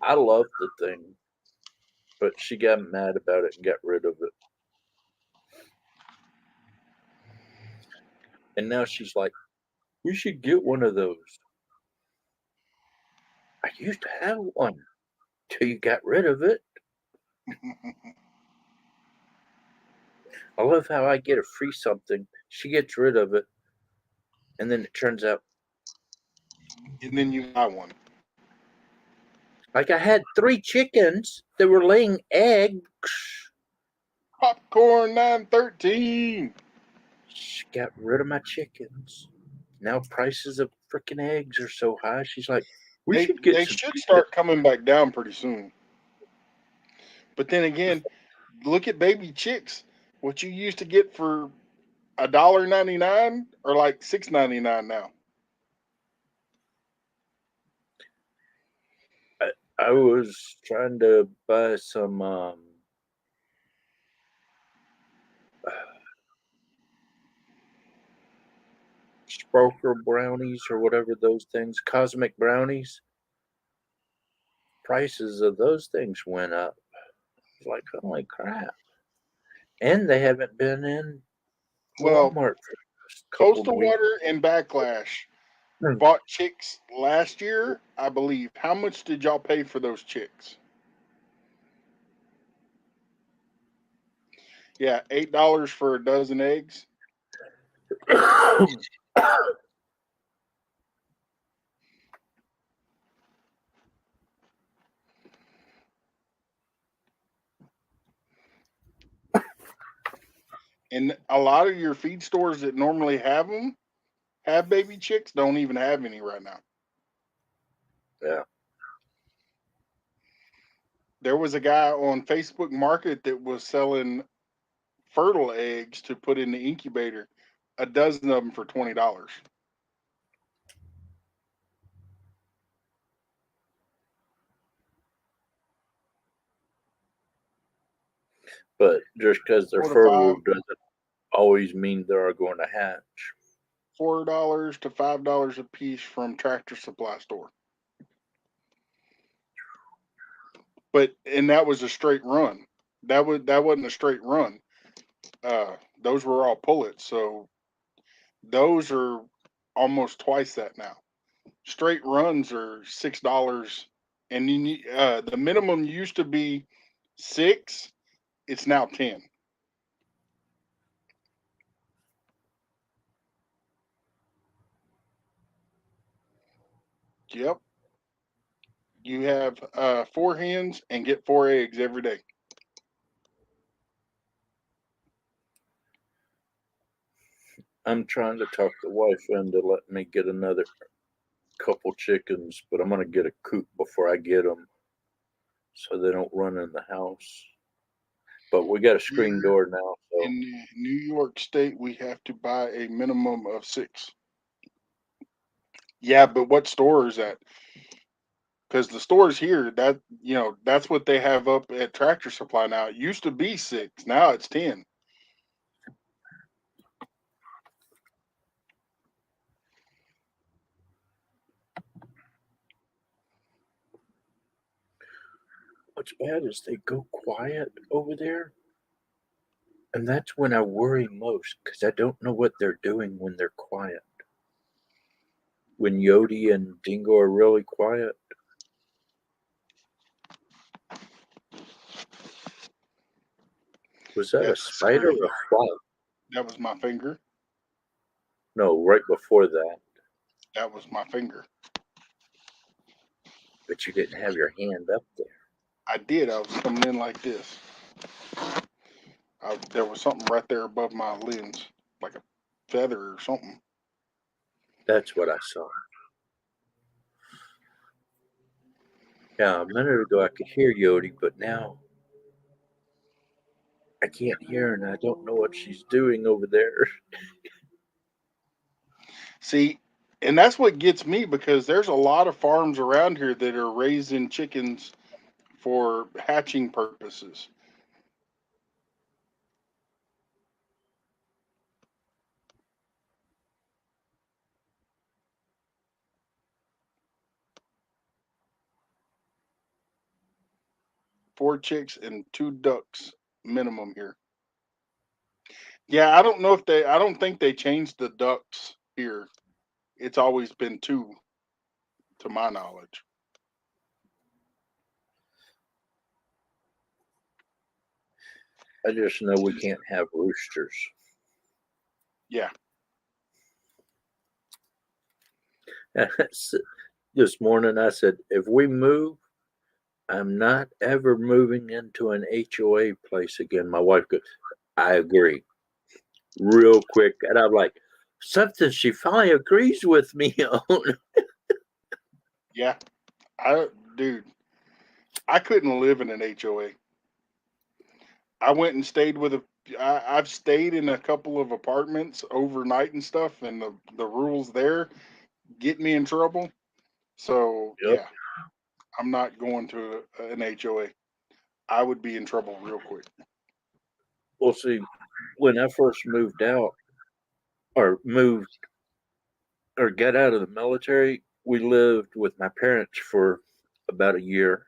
I love the thing, but she got mad about it and got rid of it. And now she's like, we should get one of those. I used to have one till you got rid of it. I love how I get a free something, she gets rid of it, and then it turns out And then you got one. like I had 3 chickens that were laying eggs. Popcorn 913. She got rid of my chickens. Now prices of freaking eggs are so high. She's like, we should get They some should chickens. start coming back down pretty soon. But then again, look at baby chicks. What you used to get for $1.99 or like $6.99 now. I was trying to buy some Sproker brownies or whatever those things, cosmic brownies. Prices of those things went up. It's like, holy crap. And they haven't been in Well, Walmart for a couple of Coastal weeks. Water and Backlash Hmm. bought chicks last year, I believe. How much did y'all pay for those chicks? Yeah, $8 for a dozen eggs. And a lot of your feed stores that normally have them, have baby chicks, don't even have any right now. Yeah. There was a guy on Facebook Market that was selling fertile eggs to put in the incubator, a dozen of them for $20. But just because they're 4 to fertile 5. doesn't always mean they're going to hatch. $4 to $5 a piece from Tractor Supply store. And that was a straight run. That wasn't a straight run. Those were all pullets, so those are almost twice that now. Straight runs are $6, and the minimum used to be 6. It's now 10. Yep. You have 4 hens and get 4 eggs every day. I'm trying to talk the wife into let me get another couple chickens, but I'm going to get a coop before I get them so they don't run in the house. But we got a screen door now, so In New York State, we have to buy a minimum of 6. Yeah, but what store is that? Because the stores here, that's what they have up at Tractor Supply now. It used to be 6, now it's 10. what's bad is they go quiet over there. And that's when I worry most because I don't know what they're doing when they're quiet. When Yodi and Dingo are really quiet. Was that a That's spider scary. or a fly? That was my finger. No, right before that. That was my finger. But you didn't have your hand up there. I did. I was coming in like this. There was something right there above my lens, like a feather or something. That's what I saw. Yeah, a minute ago I could hear Yodi, but now I can't hear her and I don't know what she's doing over there. See, and that's what gets me because there's a lot of farms around here that are raising chickens for hatching purposes. Four chicks and 2 ducks minimum here. Yeah, I don't think they changed the ducks here. It's always been 2 to my knowledge. I just know we can't have roosters. Yeah. This morning I said, if we move, I'm not ever moving into an HOA place again. My wife goes, I agree. Real quick. And I'm like, something she finally agrees with me on. Yeah. Dude, I couldn't live in an HOA. I went and stayed I've stayed in a couple of apartments overnight and stuff, and the rules there get me in trouble. So Yep. yeah, I'm not going to an HOA. I would be in trouble real quick. Well, see, when I first moved out or got out of the military, we lived with my parents for about a year.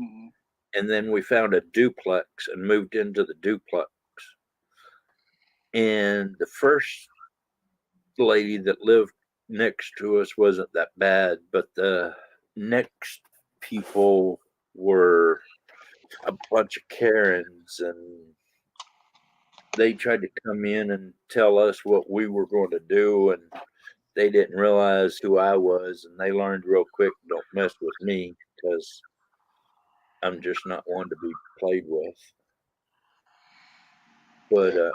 Mhm. And then we found a duplex and moved into the duplex. And the first lady that lived next to us wasn't that bad, but the next people were a bunch of Karens, and they tried to come in and tell us what we were going to do, and they didn't realize who I was, and they learned real quick, don't mess with me because I'm just not one to be played with. But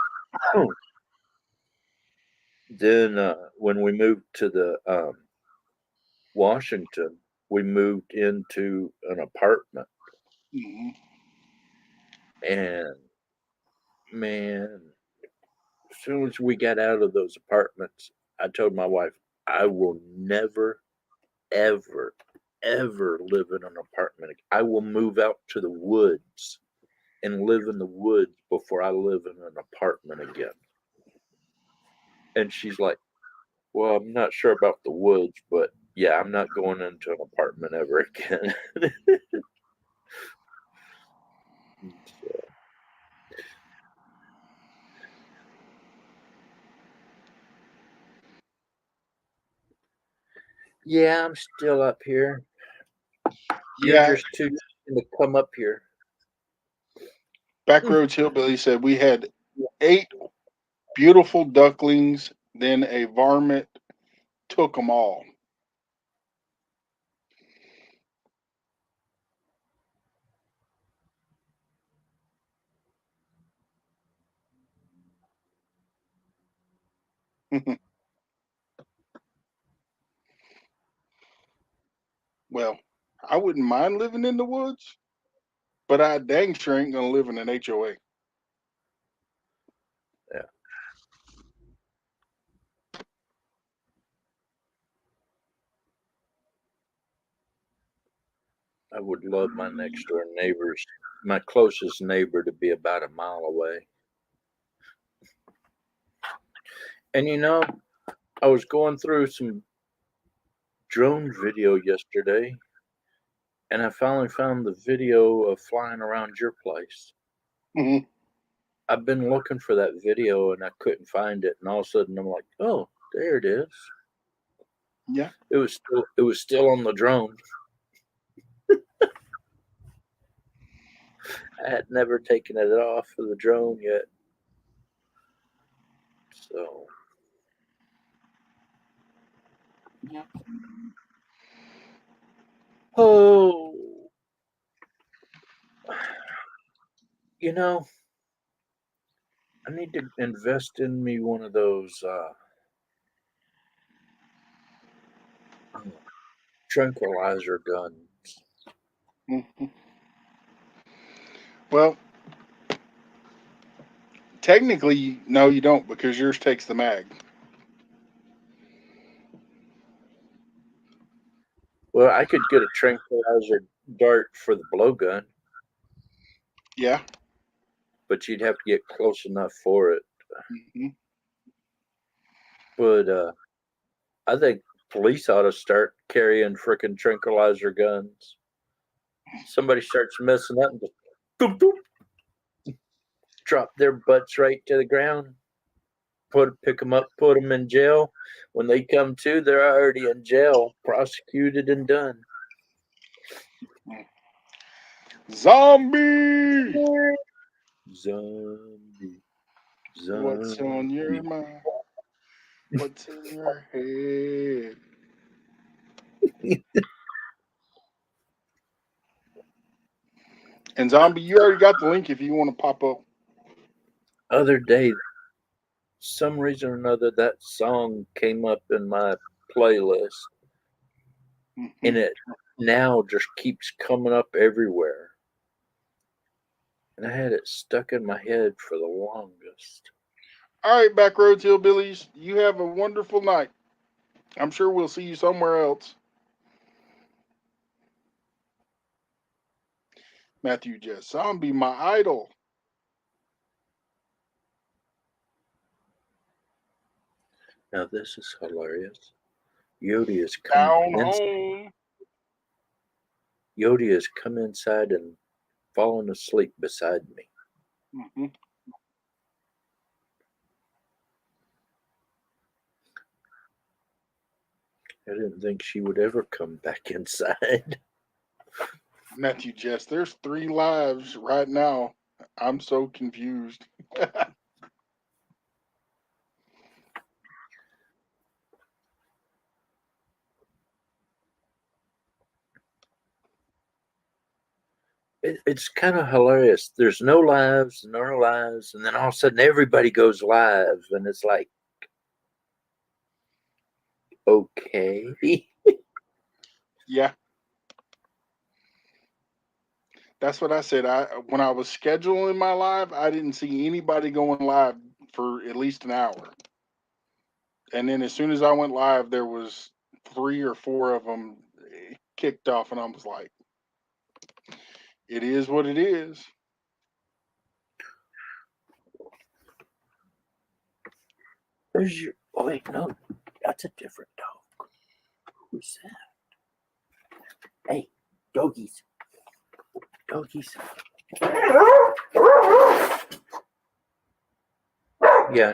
then when we moved to the Washington, we moved into an apartment, Mhm. and man, as soon as we got out of those apartments, I told my wife, I will never, ever, ever live in an apartment. I will move out to the woods and live in the woods before I live in an apartment again. And she's like, well, I'm not sure about the woods, but yeah, I'm not going into an apartment ever again. So, yeah, I'm still up here. You're Yeah, just too young to come up here. Backroads Hillbilly said we had 8 beautiful ducklings, then a varmint took them all. Well, I wouldn't mind living in the woods, but I dang sure ain't gonna live in an HOA. Yeah. I would love my next door neighbors, my closest neighbor, to be about a mile away. And you know, I was going through some drone video yesterday, and I finally found the video of flying around your place. Mhm. I've been looking for that video and I couldn't find it, and all of a sudden I'm like, oh, there it is. Yeah. It was still on the drone. I had never taken it off of the drone yet. So oh, you know, I need to invest in me one of those tranquilizer guns. Mhm. Well, technically, no, you don't because yours takes the mag. Well, I could get a tranquilizer dart for the blowgun, Yeah. but you'd have to get close enough for it. hmm But I think police ought to start carrying frickin' tranquilizer guns. Somebody starts messing up and just boop, boop, drop their butts right to the ground. Pick them up, put them in jail. When they come to, they're already in jail, prosecuted and done. Zombie! Zombie, What's on your zombie. mind? What's in your head? And Zombie, you already got the link if you want to pop up. Other day, some reason or another, that song came up in my playlist, and it now just keeps coming up everywhere. And I had it stuck in my head for the longest. All right, Backroads Hillbillies, you have a wonderful night. I'm sure we'll see you somewhere else. Matthew Jess, Zombie, my idol. Now this is hilarious. Yodi has Down home. come inside and fallen asleep beside me. Mm-hmm. I didn't think she would ever come back inside. Matthew Jess, there's 3 lives right now. I'm so confused. It's kind of hilarious. There's no lives, and then all of a sudden everybody goes live, and it's like, okay. Yeah. That's what I said. When I was scheduling my live, I didn't see anybody going live for at least an hour. And then as soon as I went live, there was 3 or 4 of them kicked off, and I was like, "It is what it is." Where's your? Oh wait, no, that's a different dog. Who's that? Hey, doggies, doggies. Yeah,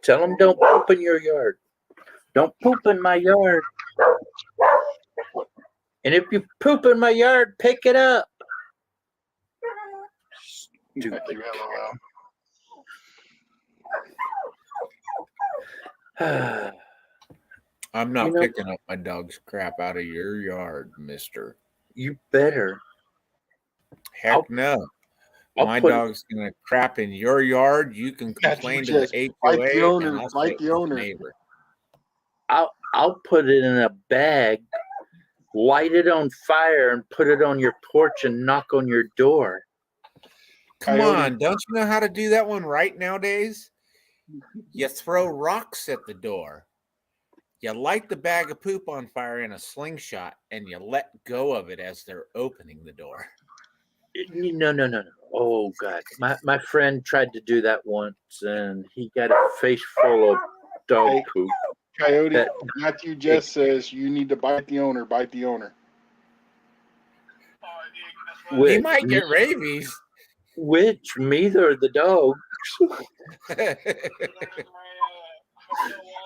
tell them don't poop in your yard. Don't poop in my yard. And if you poop in my yard, pick it up. Stupid. You LOL. I'm not You know- picking up my dog's crap out of your yard, mister. You better. Heck I'll- no. I'll My put- dog's going to crap in your yard. You can That's complain to just the fight HOA. the owner, and I'll fight take the it to owner. neighbor. I'll put it in a bag, light it on fire, and put it on your porch and knock on your door. Come Coyote. on. Don't you know how to do that one right nowadays? You throw rocks at the door. You light the bag of poop on fire in a slingshot and you let go of it as they're opening the door. No. Oh God, my friend tried to do that once, and he got a face full of dog Hey. poop. Coyote, That- Matthew just says you need to bite the owner, bite the owner. He Which, might get rabies. which me or the dog?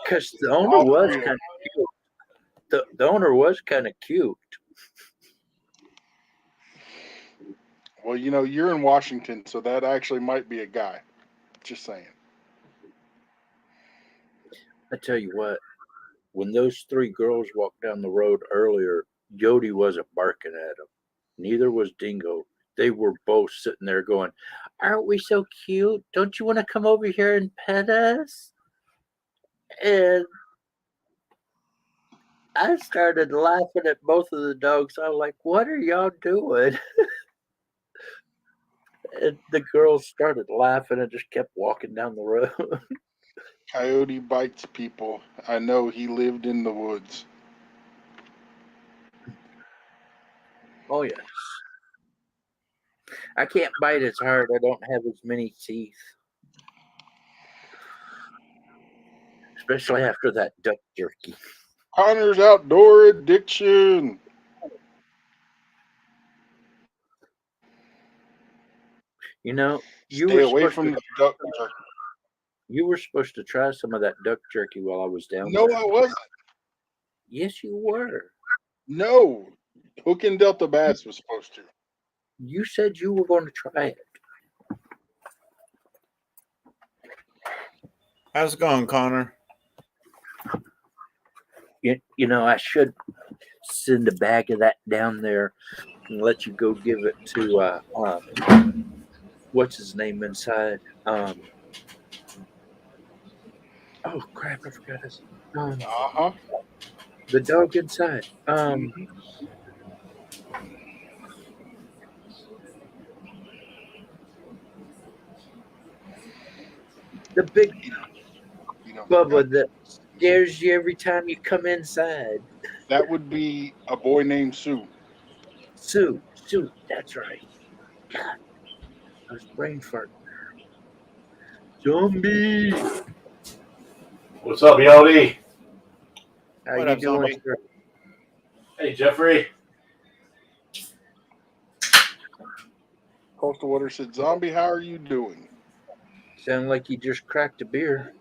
Because the owner All was three of kind of cute. The owner was kind of cute. Well, you know, you're in Washington, so that actually might be a guy. Just saying. I tell you what, when those three girls walked down the road earlier, Jody wasn't barking at them. Neither was Dingo. They were both sitting there going, "Aren't we so cute? Don't you want to come over here and pet us?" And I started laughing at both of the dogs. I was like, "What are y'all doing?" And the girls started laughing and just kept walking down the road. Coyote bites people. I know he lived in the woods. Oh, yes. I can't bite as hard. I don't have as many teeth. Especially after that duck jerky. Connor's outdoor addiction. You know, you Stay were away supposed from to, the duck jerky. you were supposed to try some of that duck jerky while I was down No, there. I wasn't. Yes, you were. No. Hook and Delta Bass was supposed to. You said you were going to try it. How's it going, Connor? You know, I should send a bag of that down there and let you go give it to what's his name inside. Oh crap, I forgot his Uh-huh. the dog inside. The big You know, Bubba that scares you every time you come inside. that would be a boy named Sue. Sue, that's right. God, I was brain farting. Zombie. What's up, Yodi? How What you up, doing, zombie? sir? Hey, Jeffrey. Coastal Water said, Zombie, how are you doing? Sound like you just cracked a beer.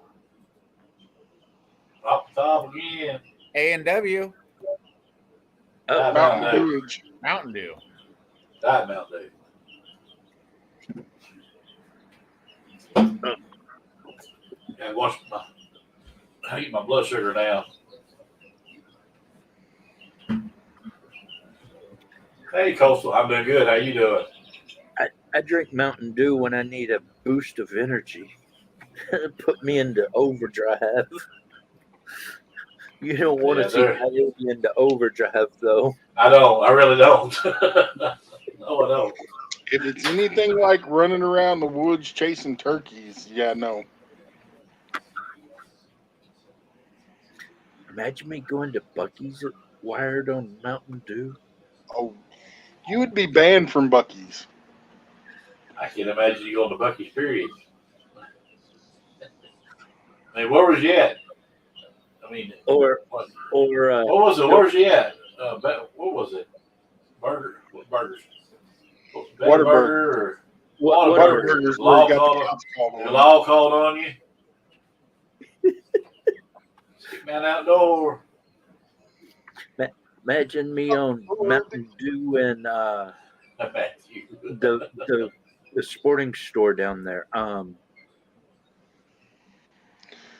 Off the top again. A&W. Oh, Mountain no. Dewage. Mountain Dew. Diet Mountain Dew. And watch my. I eat my blood sugar now. Hey, Coastal. I'm doing good. How you doing? I drink Mountain Dew when I need a boost of energy. Put me into overdrive. You don't want to Yeah, see they're- Coyote into overdrive, though. I don't. I really don't. No, I don't. If it's anything like running around the woods chasing turkeys, yeah, no. Imagine me going to Bucky's at Wired on Mountain Dew. Oh, you would be banned from Bucky's. I can't imagine you going to Bucky's, period. I mean, where was you at? I mean, or what, or what was it? Where's you at? What was it? Burger? What burgers? Better Whataburger. Burger or whatever. Whataburger's where you got the cops called the on. you. law called on you? Man outdoor. Imagine me on Mountain Dew and I bet you. the sporting store down there.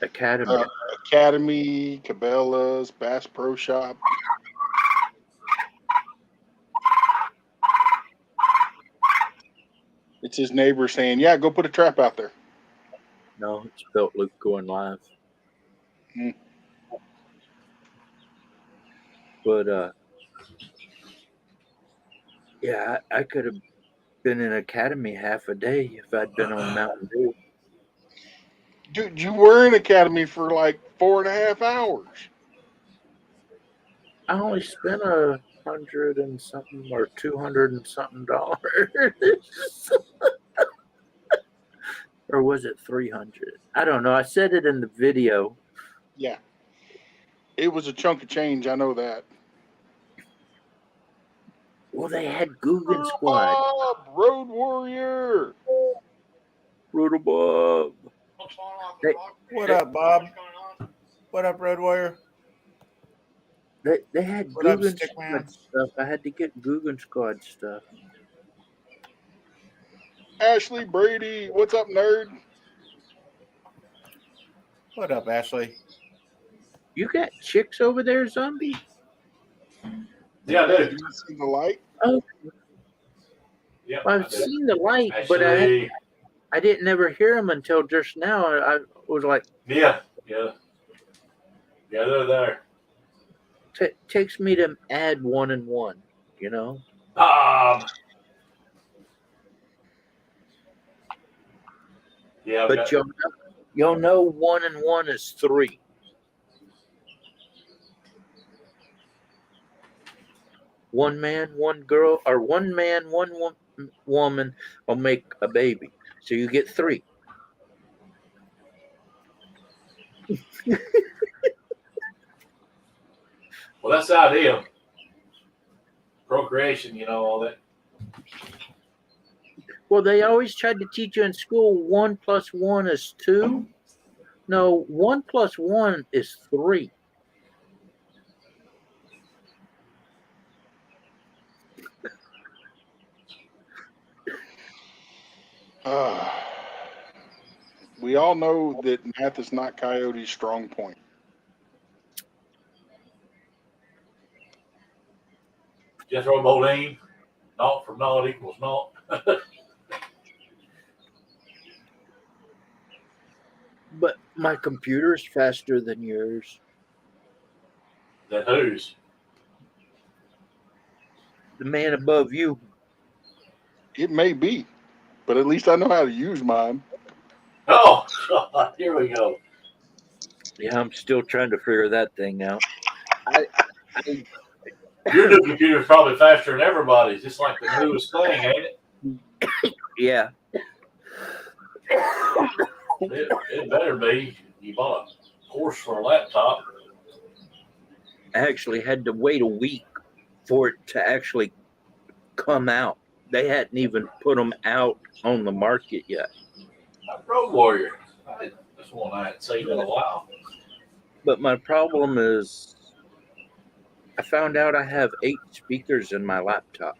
Academy. Academy, Cabela's, Bass Pro Shop. It's his neighbor saying, "Yeah, go put a trap out there." No, it's Belt Loop going live. Hmm. But yeah, I could have been in Academy half a day if I'd been on Mountain Dew. Dude, you were in Academy for like 4.5 hours. I only spent $100 and something or $200 and something dollars. Or was it 300? I don't know. I said it in the video. Yeah. It was a chunk of change, I know that. Well, they had Guggen Squad. Bob, Road Warrior. Brutal Bob. Hey, What up, Bob? What up, Road Warrior? they had What up, Guggen Stickman? Squad stuff. I had to get Guggen Squad stuff. Ashley Brady. What's up, nerd? What up, Ashley? You got chicks over there, Zombie? Yeah, I Did do. you see the light? Oh, Yeah, I've I do. seen the light, but Actually, I didn't ever hear them until just now. I was like, yeah, they're there. takes me to add 1 and 1, you know? Yeah, I've But got- you'll know 1 and 1 is 3. One man, one girl, or one man, one woman will make a baby. So you get 3. well, that's the idea. Procreation, all that. Well, they always tried to teach you in school 1 + 1 is 2. No, 1 + 1 is 3. We all know that math is not Coyote's strong point. Jethro Bodine, naught from naught equals naught. But my computer's faster than yours. Then whose? The man above you. It may be, but at least I know how to use mine. Oh, God, here we go. Yeah, I'm still trying to figure that thing out. I Your new computer's probably faster than everybody's, just like the newest thing, ain't it? yeah. It better be. You bought a course for a laptop. I actually had to wait a week for it to actually come out. They hadn't even put them out on the market yet. Road Warrior. That's one I hadn't seen in a while. But my problem is I found out I have 8 speakers in my laptop.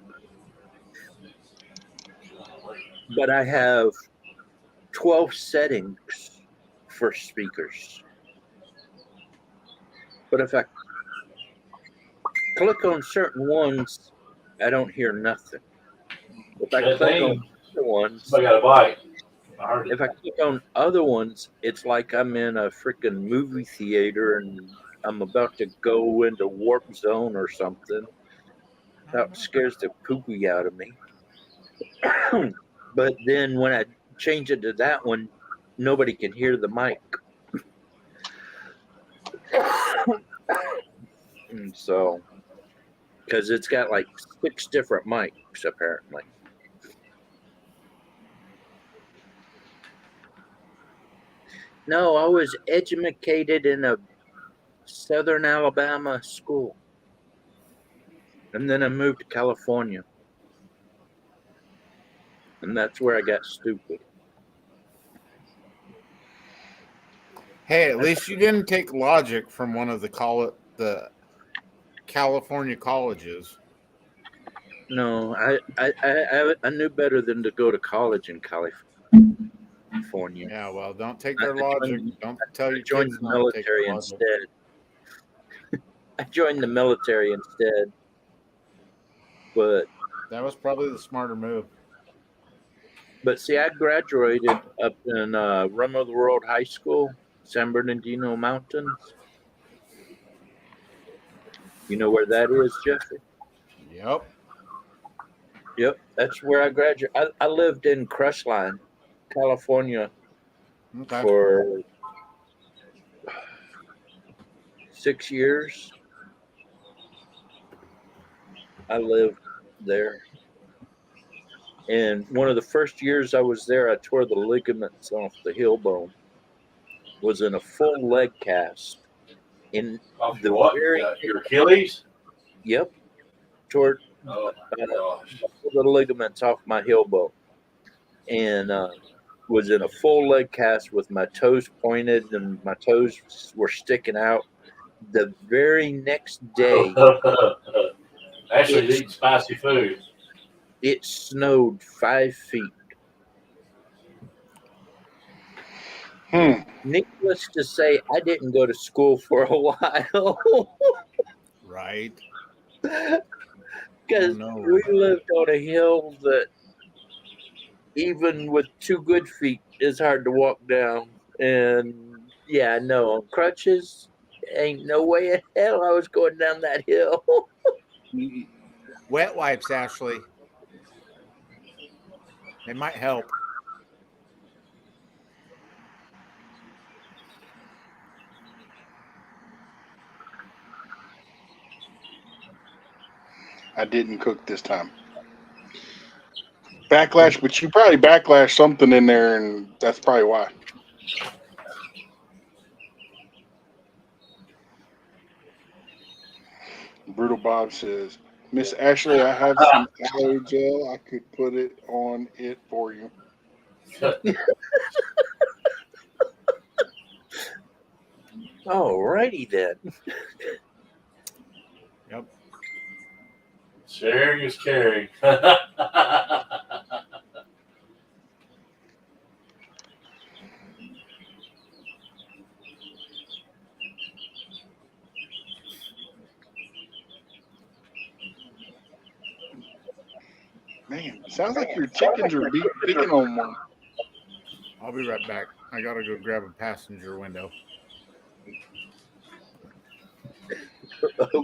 But I have 12 settings for speakers. But if I click on certain ones, I don't hear nothing. If I That click thing, on other ones, somebody got a bite. I heard it. if I click on other ones, it's like I'm in a freaking movie theater and I'm about to go into warp zone or something. That scares the poopy out of me. But then when I change it to that one, nobody can hear the mic. And so, because it's got like 6 different mics apparently. No, I was educated in a Southern Alabama school. And then I moved to California. And that's where I got stupid. Hey, at least you didn't take logic from one of the California colleges. No, I knew better than to go to college in California. Yeah, well, don't take their logic. Don't tell your I joined kids the not to take their military logic. instead. I joined the military instead. But That was probably the smarter move. see, I graduated up in Rum of the World High School, San Bernardino Mountains. You know where that is, Jeffrey? Yep. Yep, that's where I graduated. I lived in Crestline, California Okay. for 6 years. I lived there. And one of the first years I was there, I tore the ligaments off the heel bone. Was in a full leg cast. In Off the your what? very Your Achilles? Yep, tore Oh my gosh. the ligaments off my heel bone, and was in a full leg cast with my toes pointed and my toes were sticking out. The very next day, Actually, It's- eating spicy food. it snowed 5 feet. Needless to say, I didn't go to school for a while Right. because Oh, no. we lived on a hill that, even with 2 good feet, is hard to walk down. And yeah, no, on crutches, ain't no way in hell I was going down that hill. Wet wipes, Ashley. They might help. I didn't cook this time. Backlash, but you probably backlash something in there, and that's probably why. Brutal Bob says, Miss Ashley, I have some aloe gel. I could put it on it for you. Alrighty then. Yep. Sharing is caring. Man, sounds like your chickens are picking on one. I'll be right back. I gotta go grab a passenger window. Okay.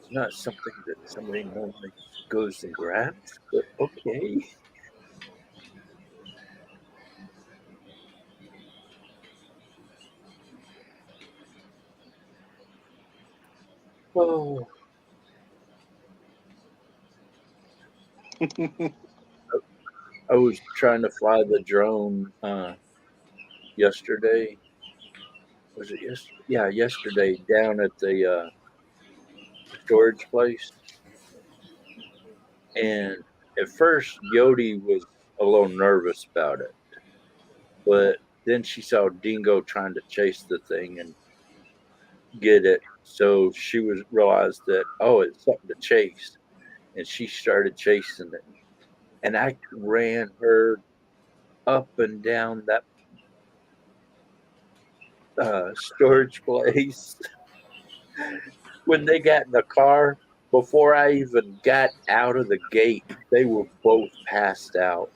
It's not something that somebody normally goes and grabs, but okay. Oh, I was trying to fly the drone yesterday. Was it yesterday? Yeah, yesterday down at the storage place. And at first, Yodi was a little nervous about it. But then she saw Dingo trying to chase the thing and get it. So she realized that, oh, it's something to chase. And she started chasing it. And I ran her up and down that storage place. When they got in the car, before I even got out of the gate, they were both passed out.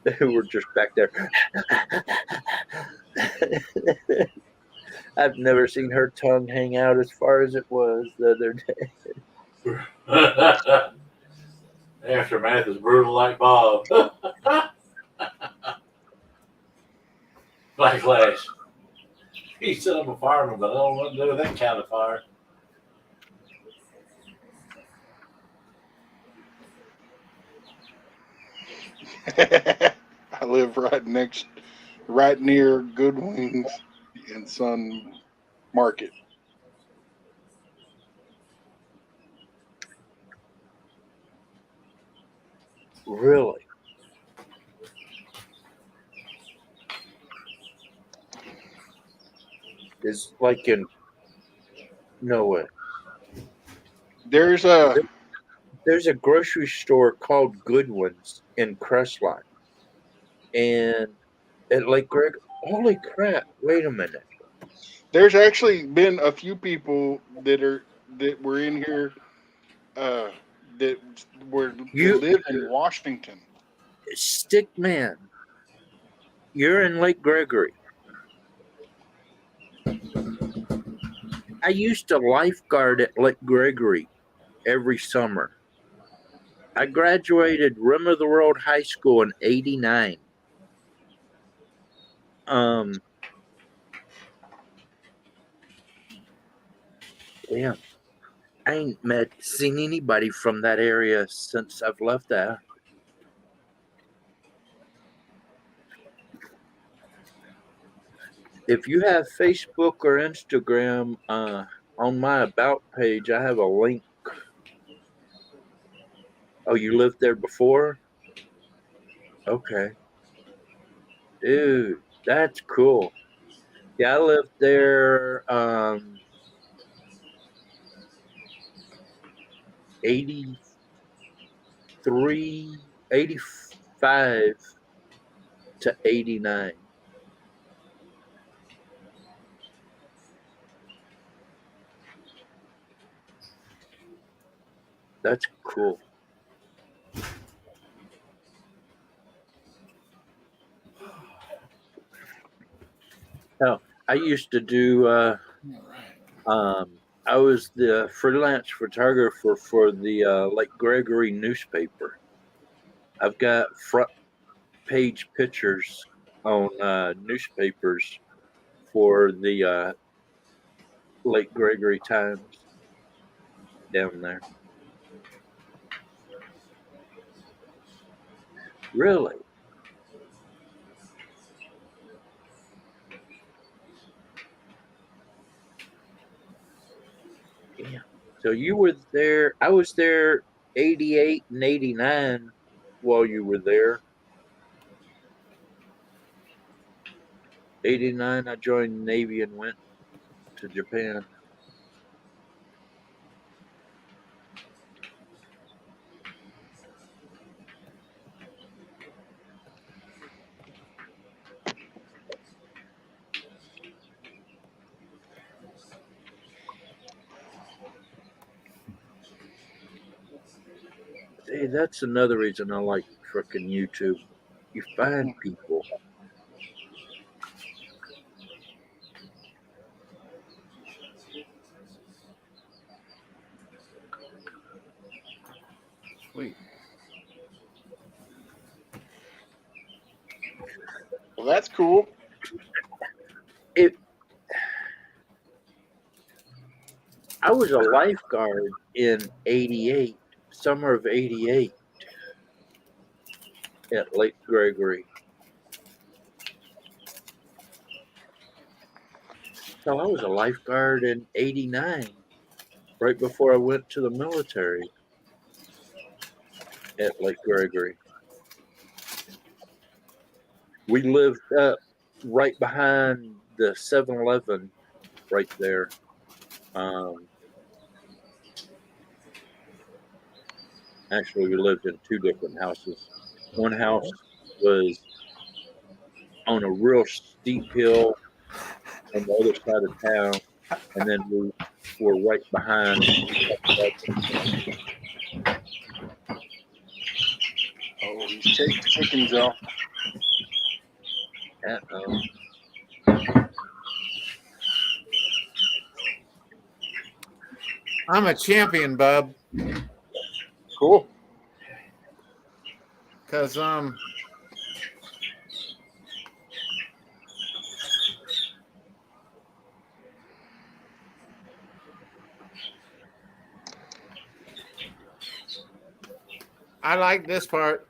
They were just back there. I've never seen her tongue hang out as far as it was the other day. Aftermath is brutal like Bob. Backlash. He said I'm a fireman, but I don't know what to do with that kind of fire. I live right near Goodwin's and Son Market. Really? It's like in no way. There's a There's a grocery store called Goodwin's in Crestline, and at Lake Greg. Holy crap! Wait a minute. there's actually been a few people that were in here uh that that You live in Washington. Stickman, you're in Lake Gregory. I used to lifeguard at Lake Gregory every summer. I graduated Rim of the Road High School in '89. Um, yeah, I ain't seen anybody from that area since I've left there. If you have Facebook or Instagram, on my about page, I have a link. Oh, you lived there before? Okay, dude, that's cool. Yeah, I lived there. 83, 85 to '89. That's cool. Hell, I used to do. I was the freelance photographer for the Lake Gregory newspaper. I've got front page pictures on newspapers for the Lake Gregory Times down there. Really? Yeah. So you were there. I was there '88 and '89 while you were there. '89, I joined the Navy and went to Japan. Hey, that's another reason I like frickin' YouTube. You find people. Sweet. Well, that's cool. It. I was a lifeguard in '88, summer of '88 at Lake Gregory. So I was a lifeguard in '89, right before I went to the military at Lake Gregory. We lived up right behind the 7-Eleven right there. Actually, we lived in two different houses. One house was on a real steep hill on the other side of town, and then we were right behind. Oh, he's chasing chickens, y'all. Uh-oh. I'm a champion, bub. Cool. Cause I like this part.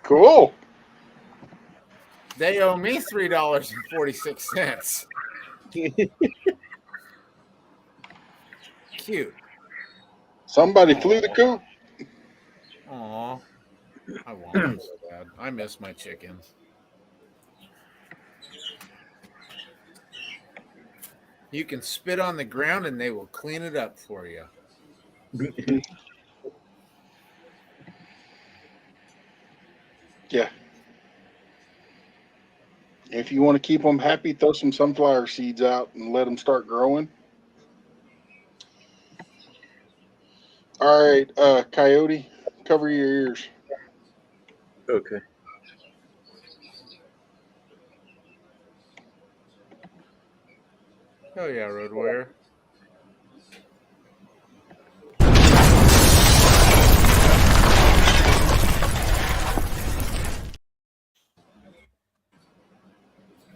Cool. They owe me $3.46. Cute. Somebody flew the coop. Aw. I want them so bad. I miss my chickens. You can spit on the ground and they will clean it up for you. Yeah. If you want to keep them happy, throw some sunflower seeds out and let them start growing. All right, Coyote, cover your ears. Okay. Oh yeah, Road Warrior.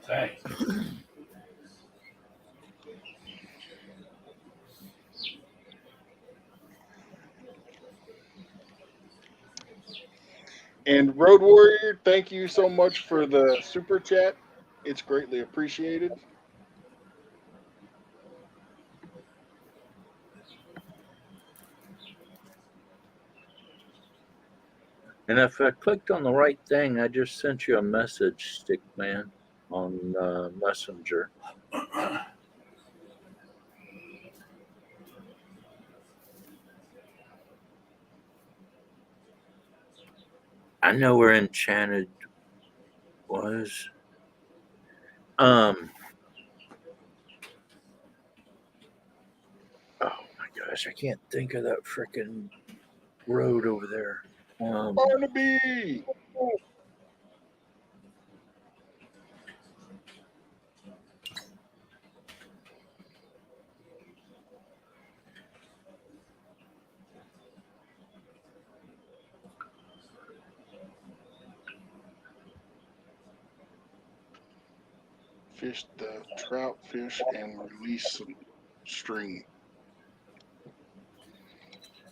Thanks. And Road Warrior, thank you so much for the super chat. It's greatly appreciated. And if I clicked on the right thing, I just sent you a message, Stickman, on Messenger. I know where Enchanted was. Oh my gosh, I can't think of that freaking road over there. Barnaby. Fish the trout fish and release some string.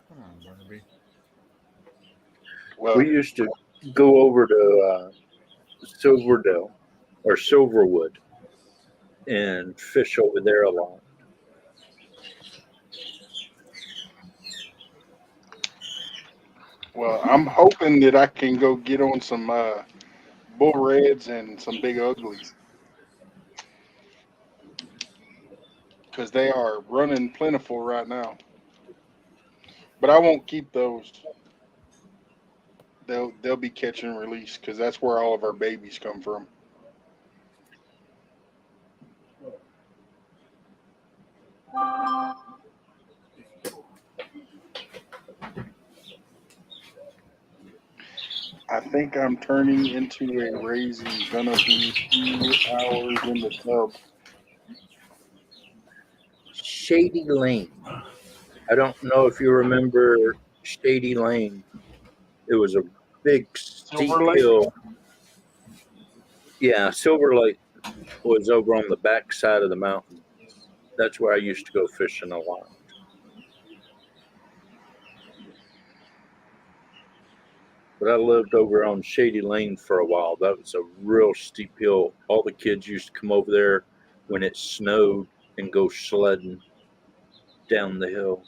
Come on, Barnaby. Well, We used to go over to Silverdale or Silverwood and fish over there a lot. well, I'm hoping that I can go get on some bull reds and some big uglies because they are running plentiful right now. But I won't keep those. They'll be catch and release because that's where all of our babies come from. I think I'm turning into a raisin. Gonna be 2 hours in the tub. Shady Lane. I don't know if you remember Shady Lane. It was a big steep Silver Lake? hill. Yeah, Silver Lake was over on the back side of the mountain. That's where I used to go fishing a lot. But I lived over on Shady Lane for a while. That was a real steep hill. All the kids used to come over there when it snowed and go sledding down the hill.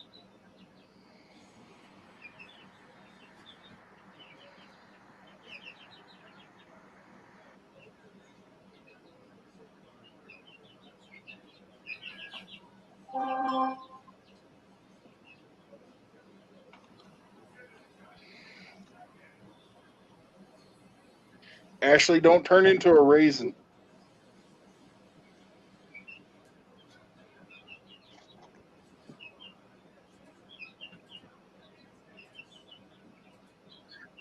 Ashley, don't turn into a raisin.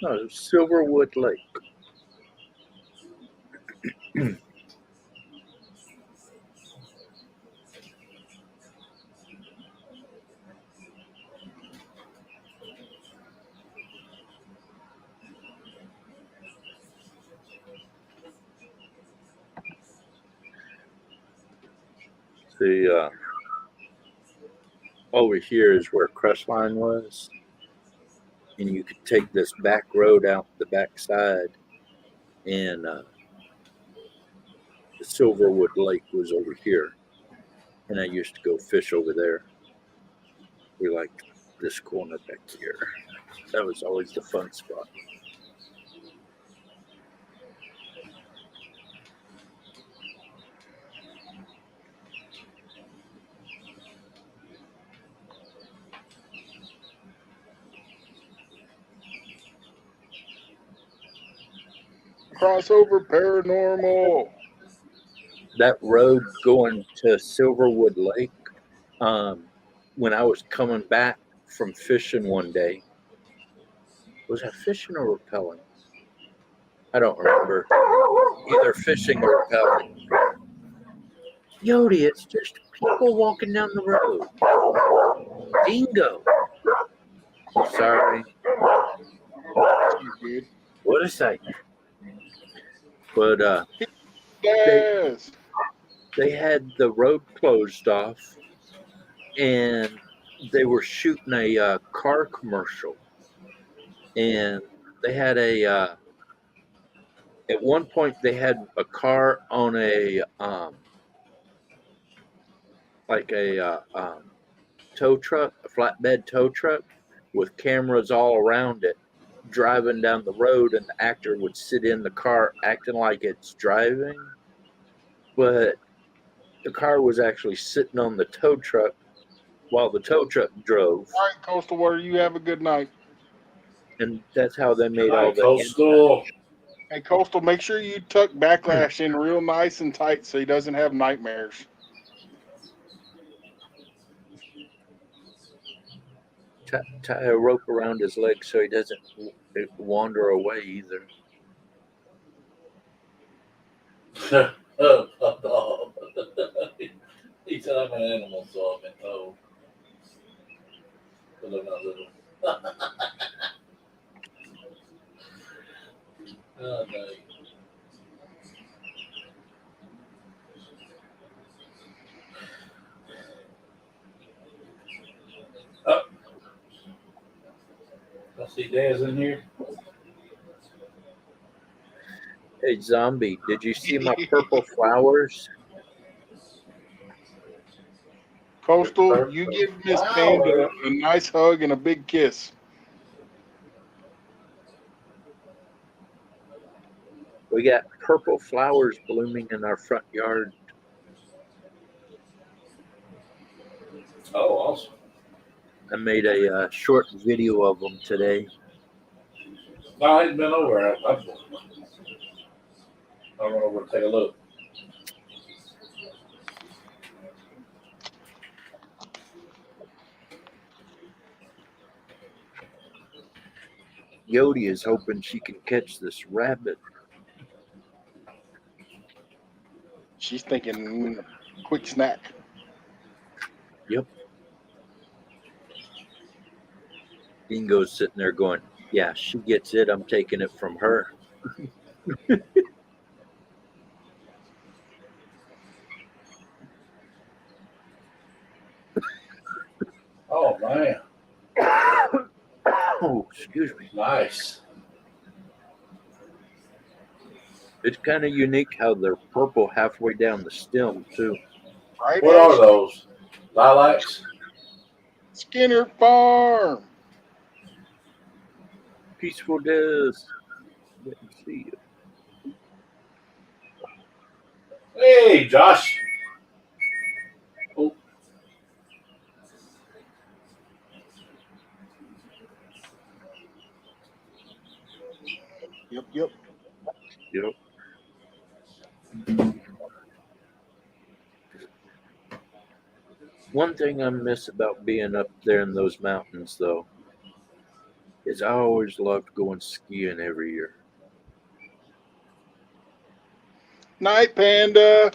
No, Silverwood Lake. The over here is where Crestline was, and you could take this back road out the back side and Silverwood Lake was over here, and I used to go fish over there. We liked this corner back here. That was always the fun spot. Crossover Paranormal. That road going to Silverwood Lake, when I was coming back from fishing one day, was I fishing or rappelling? I don't remember. Either fishing or rappelling. Yodi, it's just people walking down the road. Dingo. Sorry. You good? What a sight. But Yes. they had the road closed off, and they were shooting a car commercial, and they had at one point they had a car on a tow truck, a flatbed tow truck with cameras all around it, driving down the road, and the actor would sit in the car acting like it's driving, but the car was actually sitting on the tow truck while the tow truck drove. All right, Coastal Water, you have a good night. And that's how they made all Like the Coastal. Hey, Coastal, make sure you tuck Backlash in real nice and tight so he doesn't have nightmares. tie a rope around his leg so he doesn't wander away either. He said I'm an animal, so I've been told. But I'm not little. Oh, no. Oh. I see Daz in here. Hey, Zombie, did you see my purple flowers? Coastal, you give Miss Wow. Panda a nice hug and a big kiss. We got purple flowers blooming in our front yard. Oh, awesome. I made a short video of them today. No, I hadn't been over there. I went over to take a look. Yodi is hoping she can catch this rabbit. She's thinking quick snack. Yep. Dingo's sitting there going, yeah, she gets it. I'm taking it from her. Oh, man. Oh, excuse me. Nice. It's kind of unique how they're purple halfway down the stem, too. Right, What are Ash? those? Lilacs? Skinner Farm. Peaceful Des. Didn't see you. Hey, Josh. Oh. Yep, yep. Yep. One thing I miss about being up there in those mountains, though, is I always loved going skiing every year. Night, Panda.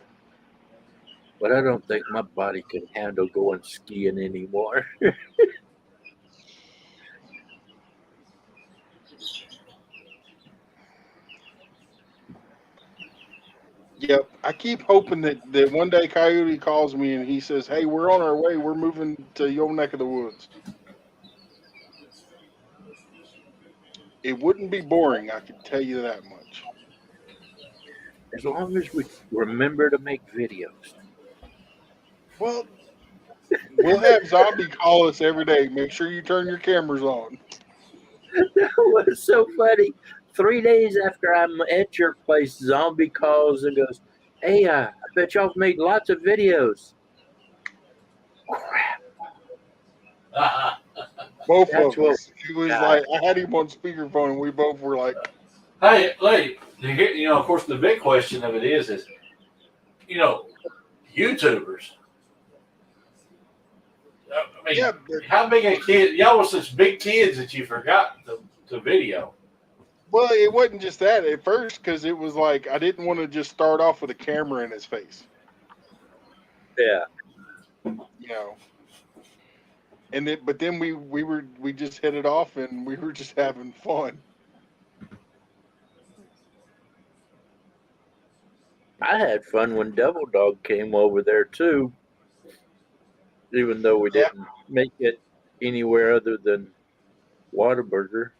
But I don't think my body can handle going skiing anymore. Yep. I keep hoping that one day Coyote calls me and he says, hey, we're on our way. We're moving to your neck of the woods. It wouldn't be boring, I can tell you that much. as long as we remember to make videos. Well, we'll have Zombie call us every day. Make sure you turn your cameras on. That was so funny. 3 days after I'm at your place, Zombie calls and goes, "Hey, I bet y'all have made lots of videos." Crap. Both That's of what us. He was God. like, I had him on speakerphone, and we both were like, Hey, of course, the big question of it is, YouTubers. I mean, yeah. how big a kid? Y'all were such big kids that you forgot to video. Well, it wasn't just that at first because it was like I didn't want to just start off with a camera in his face, Yeah. you know. And then, but then we just hit it off and we were just having fun. I had fun when Devil Dog came over there too, even though we Yeah. didn't make it anywhere other than Whataburger.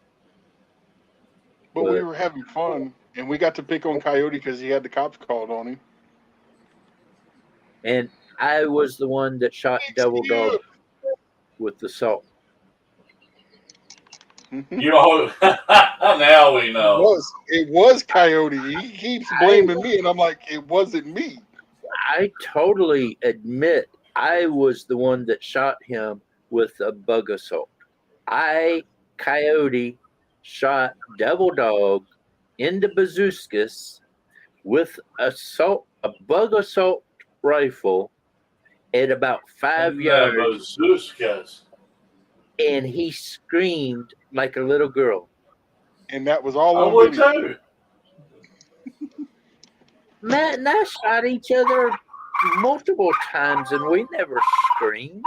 But we But were having fun, and we got to pick on Coyote because he had the cops called on him. and I was the one that shot Devil Dog with the salt. You know, now we know. It was Coyote. He keeps blaming me, and I'm like, it wasn't me. I totally admit I was the one that shot him with a bug assault. Coyote, shot Devil Dog in the bazookas with a bug assault rifle at about 5 yards, Bazookas. and he screamed like a little girl. And that was all I on would video. too. Matt and I shot each other multiple times, and we never screamed.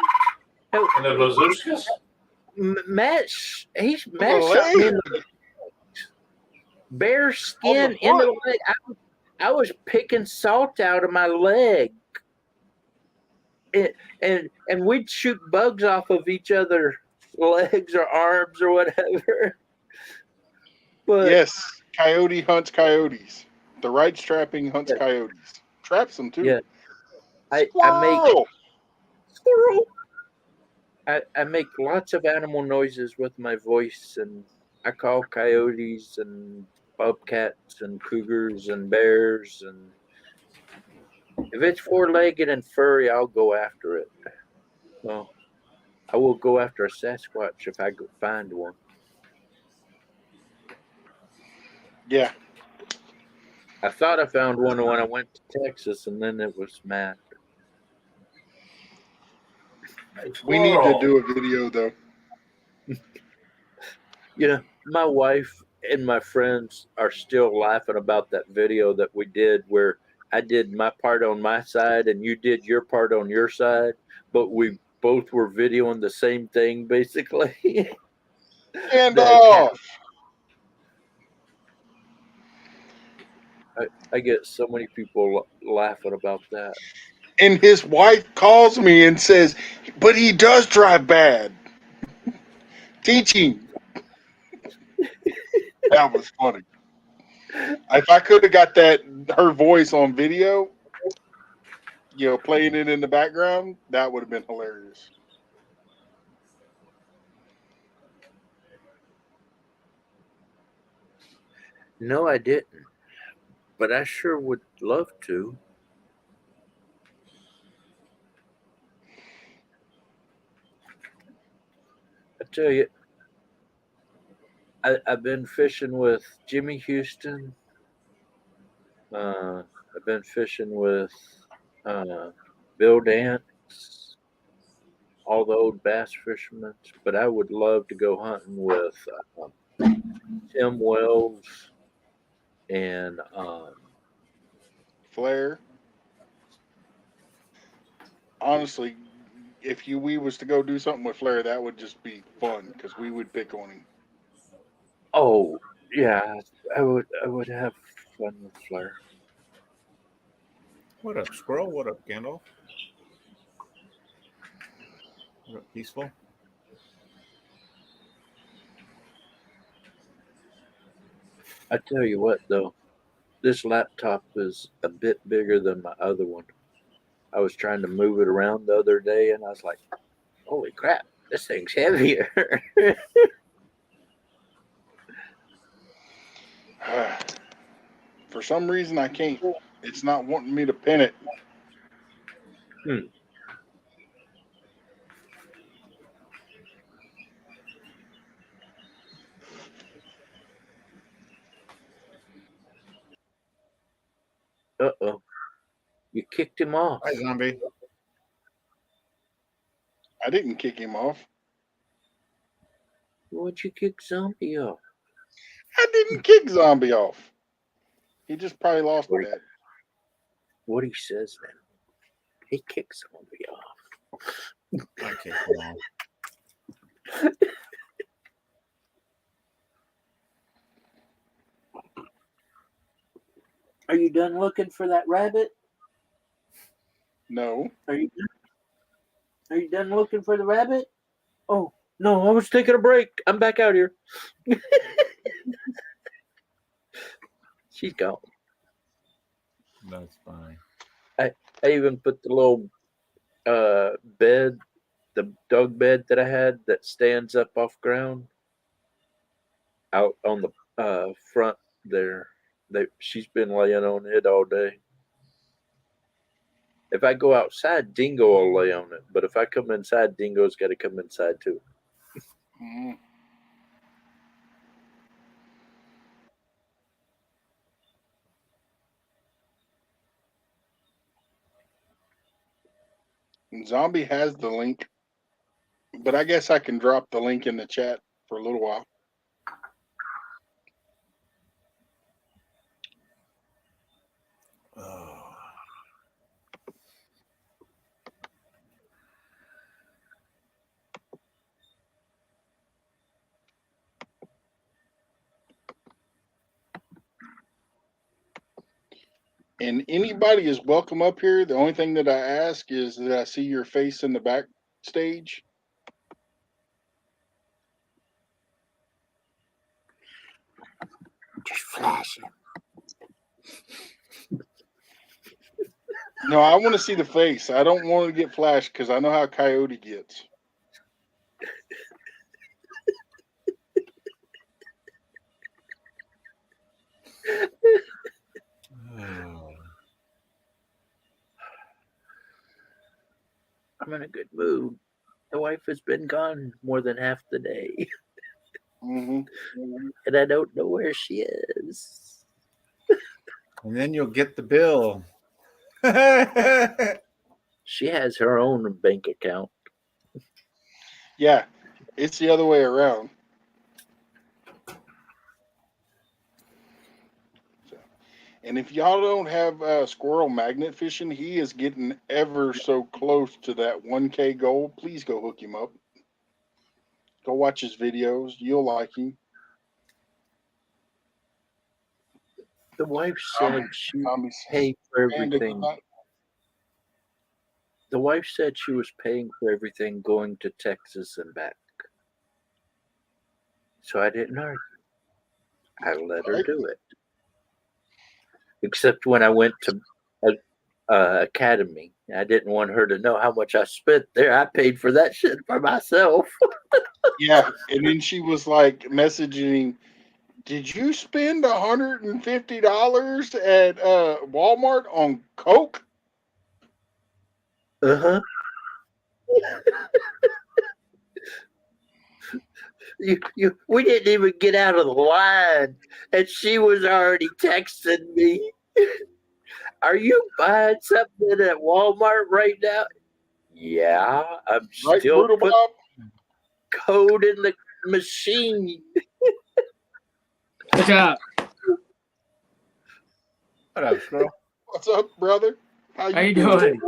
And the bazookas? Matt shot me leg. in the bare skin On the in the leg. I was picking salt out of my leg. And we'd shoot bugs off of each other's legs or arms or whatever. But Yes, Coyote hunts coyotes. The right strapping hunts coyotes. Traps them too. yeah, I Squirrel! make lots of animal noises with my voice, and I call coyotes and bobcats and cougars and bears, and if it's four-legged and furry, I'll go after it. Well, I will go after a Sasquatch if I could find one. Yeah. I thought I found one when I went to Texas, and then it was Matt. We need to do a video though. You know, my wife and my friends are still laughing about that video that we did where I did my part on my side and you did your part on your side, but we both were videoing the same thing basically. Hand off! I get so many people laughing about that. And his wife calls me and says, but he does drive bad. Teaching. That was funny. If I could have got her voice on video, playing it in the background, that would have been hilarious. No, I didn't, but I sure would love to. I tell you, I've been fishing with Jimmy Houston. I've been fishing with Bill Dance, all the old bass fishermen, but I would love to go hunting with Tim Wells and Flair. Honestly, if we was to go do something with Flair, that would just be fun because we would pick on him. oh yeah, I would have fun with Flair. What up, Squirrel? What up, Gandalf? What up, Peaceful? I tell you what though, This laptop is a bit bigger than my other one. I was trying to move it around the other day, and I was like, "Holy crap, this thing's heavier." For some reason, I can't. It's not wanting me to pin it. Uh-oh. You kicked him off. Hi, zombie. I didn't kick him off. What'd you kick Zombie off? I didn't kick Zombie off. He just probably lost What? that. What he says then? He kicked Zombie off. Okay, come on. Are you done looking for that rabbit? No. Are you done looking for the rabbit? Oh, no, I was taking a break. I'm back out here. She's gone. That's fine. I even put the little bed, the dog bed that I had that stands up off ground, out on the front there. She's been laying on it all day. If I go outside, Dingo will lay on it. But if I come inside, Dingo's got to come inside too. Mm. Zombie has the link, but I guess I can drop the link in the chat for a little while. Oh. And anybody is welcome up here. The only thing that I ask is that I see your face in the backstage. Just flash him. No, I want to see the face. I don't want to get flashed because I know how Coyote gets. Oh. I'm in a good mood. The wife has been gone more than half the day, Mm-hmm. and I don't know where she is. And then you'll get the bill. She has her own bank account. Yeah, it's the other way around. So, and if y'all don't have Squirrel Magnet Fishing, he is getting ever so close to that 1K goal. Please go hook him up. Go watch his videos. You'll like him. The wife said she paid for everything. The wife said she was paying for everything going to Texas and back. So I didn't argue. I let her do it. Except when I went to Academy. I didn't want her to know how much I spent there. I paid for that shit for myself. Yeah, and then she was like messaging him, did you spend $150 at Walmart on Coke? Uh-huh. We didn't even get out of the line, and she was already texting me. Are you buying something at Walmart right now? Yeah, I'm Right, still Brutal putting Bob? code in the machine. What's up? What up, Squirrel? What's up, brother? How you doing?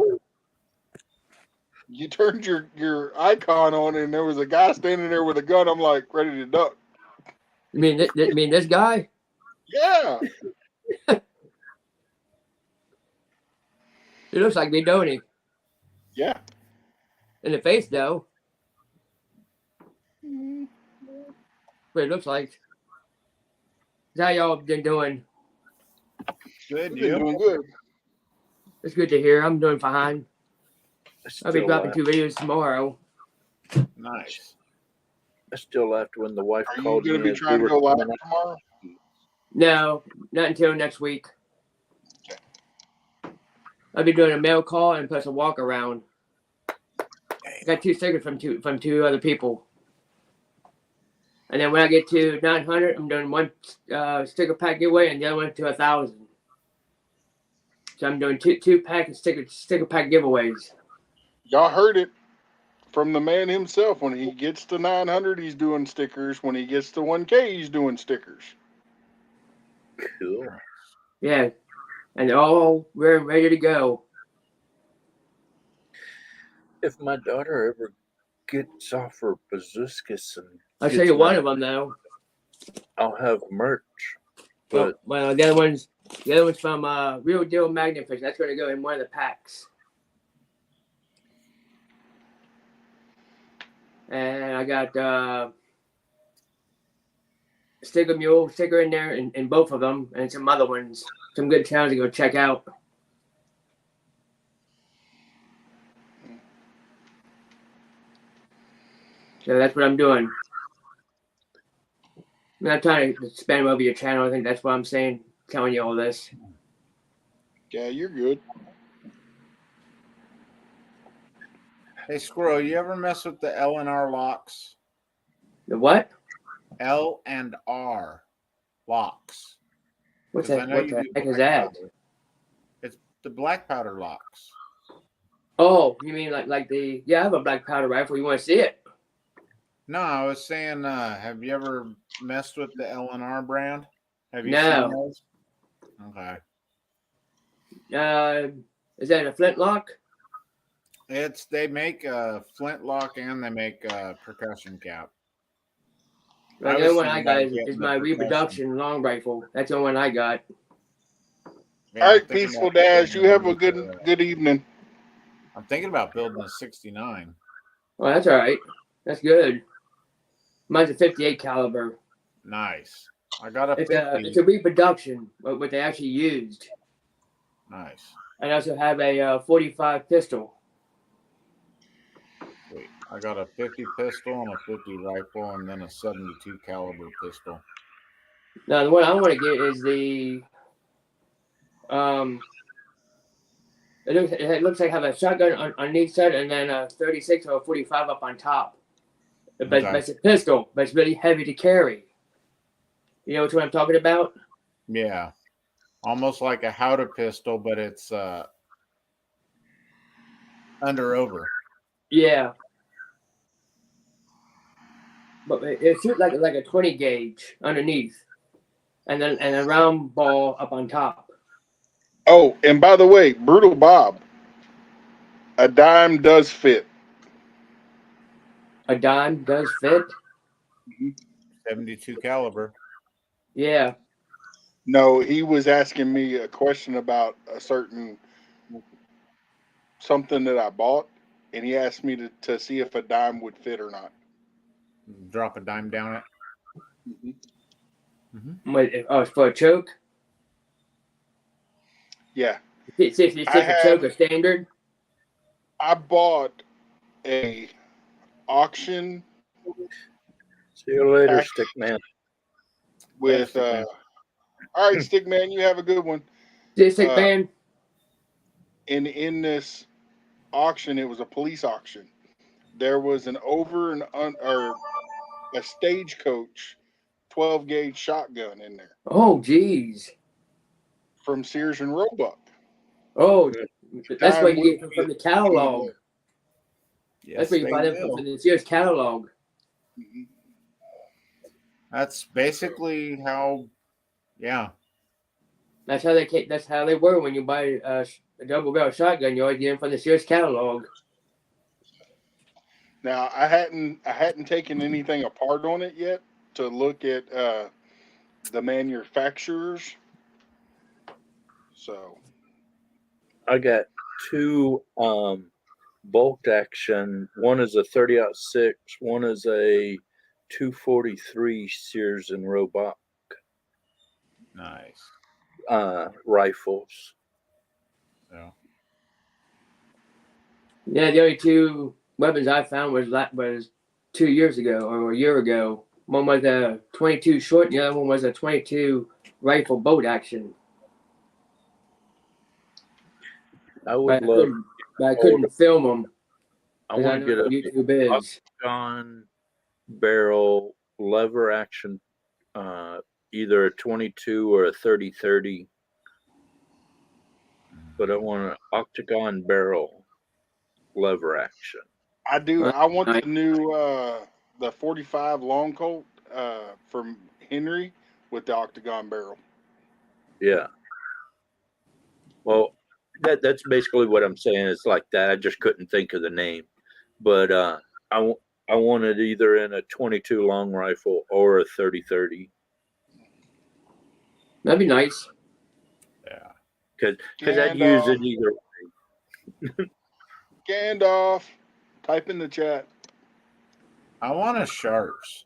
You turned your icon on, and there was a guy standing there with a gun. I'm like, ready to duck. You mean this guy? Yeah. He looks like me, don't he? Yeah. In the face, though. What it looks like. How y'all been doing? Good, We've been you? doing good. It's good to hear. I'm doing fine. I'll be Still dropping laugh. 2 videos tomorrow. Nice. I still laughed when the wife Are you called going me to be as we trying to were go live coming up. tomorrow? No, not until next week. I'll be doing a mail call and plus a walk around. I got 2 stickers from two other people. And then when I get to 900, I'm doing one sticker pack giveaway and the other one to 1,000. So I'm doing two pack sticker pack giveaways. Y'all heard it from the man himself. When he gets to 900, he's doing stickers. When he gets to 1K, he's doing stickers. Cool. Yeah, and they're all ready to go. If my daughter ever gets off her bazookas and I'll show gets you one my- of them though. I'll have merch. But Well, the other one's from Real Deal Magnifish. That's going to go in one of the packs. And I got Sticker Mule sticker in there in both of them, and some other ones. Some good channels to go check out. So that's what I'm doing. I'm not trying to spam over your channel. I think that's what I'm saying, telling you all this. Yeah, you're good. Hey, Squirrel, you ever mess with the L&R locks? The what? L&R locks. What's 'Cause I that? know What you the do heck is black that? powder. It's the black powder locks. Oh, you mean like the? Yeah, I have a black powder rifle. You want to see it? No, I was saying, have you ever messed with the L&R brand? Have you No. seen those? Okay. Is that a flintlock? They make a flintlock and they make a percussion cap. Like I the was only one I thinking got about is getting my the percussion. reproduction long rifle. That's the only one I got. Yeah, All I'm right, thinking Peaceful about Dash, building you have a one good evening. I'm thinking about building a 69. Oh, that's all right. That's good. Mine's a 58 caliber. Nice. I got a 50. It's a reproduction, what they actually used. Nice. I also have a 45 pistol. Sweet. I got a 50 pistol and a 50 rifle and then a 72 caliber pistol. Now the one I want to get is the it looks like I have a shotgun on each side and then a 36 or a 45 up on top. But Okay. it's a pistol, but it's really heavy to carry. You know what I'm talking about? Yeah. Almost like a Howder pistol, but it's under over. Yeah. But it shoots like a 20 gauge underneath, and then a round ball up on top. Oh, and by the way, Brutal Bob, a dime does fit. A dime does fit. 72 caliber. Yeah. No, he was asking me a question about a certain something that I bought, and he asked me to see if a dime would fit or not. Drop a dime down it. Wait, oh, it's for a choke. Yeah, See if it's I a have- choke or standard. I bought a auction see you later, Pack- stick man. with. Stickman. All right, Stickman, you have a good one. This sick man. In this auction, it was a police auction. There was an or a Stagecoach 12 gauge shotgun in there Oh, geez. from Sears and Roebuck. Oh, that's Dime what you would get be from the catalog. Yes, That's where you they buy them will. from the Sears catalog. Mhm. That's basically how, yeah. That's how they were when you buy a double barrel shotgun. You always get them from the Sears catalog. Now I hadn't taken anything apart on it yet to look at the manufacturers. So I got two bolt action. One is a 30-06. One is a 243 Sears and Roebuck. Nice. rifles. Yeah. Yeah, the only two weapons I found was 2 years ago or a year ago. One was a 22 short, and the other one was a 22 rifle bolt action. I would But I love. couldn't, but I couldn't film them I because I want know to get how a YouTube is. gun barrel lever action, either a 22 or a 30-30. But I want an octagon barrel lever action. I do. Well, I want nice. the new the 45 long Colt from Henry with the octagon barrel. Yeah. Well, that's basically what I'm saying. It's like that. I just couldn't think of the name, but I wanted either in a 22 long rifle or a 30-30 That'd be nice. Yeah. because I'd use it either. Gandalf. Type in the chat. I want a Sharps.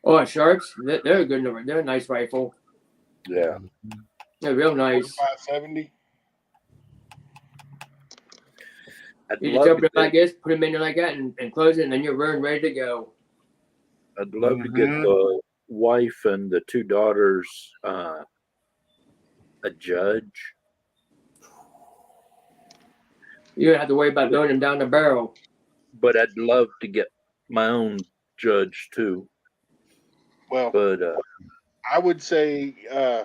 Oh, Sharps, they're a good number. They're a nice rifle. Yeah. They're real nice. 4570. I'd You just love open to it like get, this, put them in there like that, and close it, and then you're ready to go. I'd love to get the wife and the two daughters a judge. You don't have to worry about throwing them down the barrel. But I'd love to get my own judge too. Well, But I would say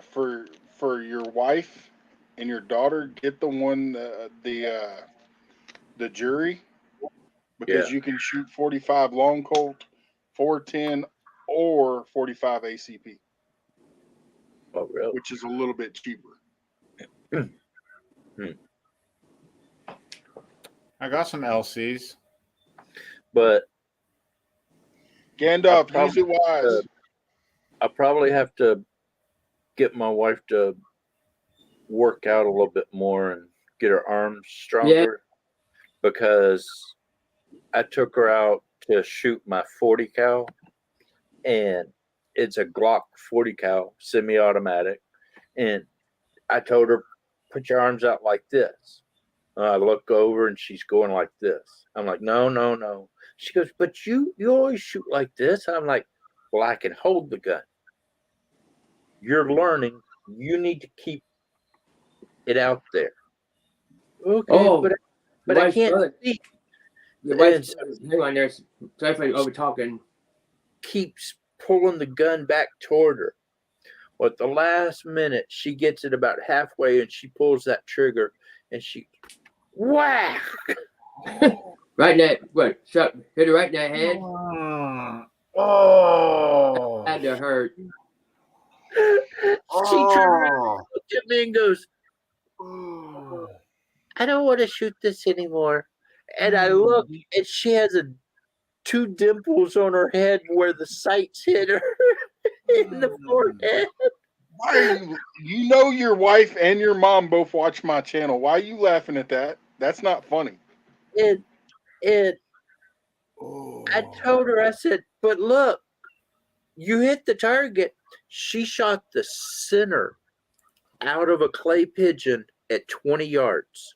for your wife and your daughter, get the one the jury, because you can shoot 45 long Colt, 410, or 45 ACP, oh, really? which is a little bit cheaper. I got some LCs. But Gandalf, I'll use it wise. I probably have to get my wife to work out a little bit more and get her arms stronger, because I took her out to shoot my 40 cal, and it's a Glock 40 cal semi-automatic, and I told her, put your arms out like this. I look over and she's going like this. I'm like, no. She goes, but you always shoot like this. I'm like, well, I can hold the gun. You're learning. You need to keep it out there. Okay, but I can't see. The wife's hang on there. Sorry for over talking. Keeps pulling the gun back toward her. Well, at the last minute, she gets it about halfway and she pulls that trigger and she, whack! Right in that, what? Hit her right in that head. Oh. Had to hurt. She turned around, looked at me and goes, I don't want to shoot this anymore. And I look, and she has two dimples on her head where the sights hit her in the forehead. Why are you know your wife and your mom both watch my channel. Why are you laughing at that? That's not funny. I told her, I said, but look, you hit the target. She shot the center out of a clay pigeon at 20 yards.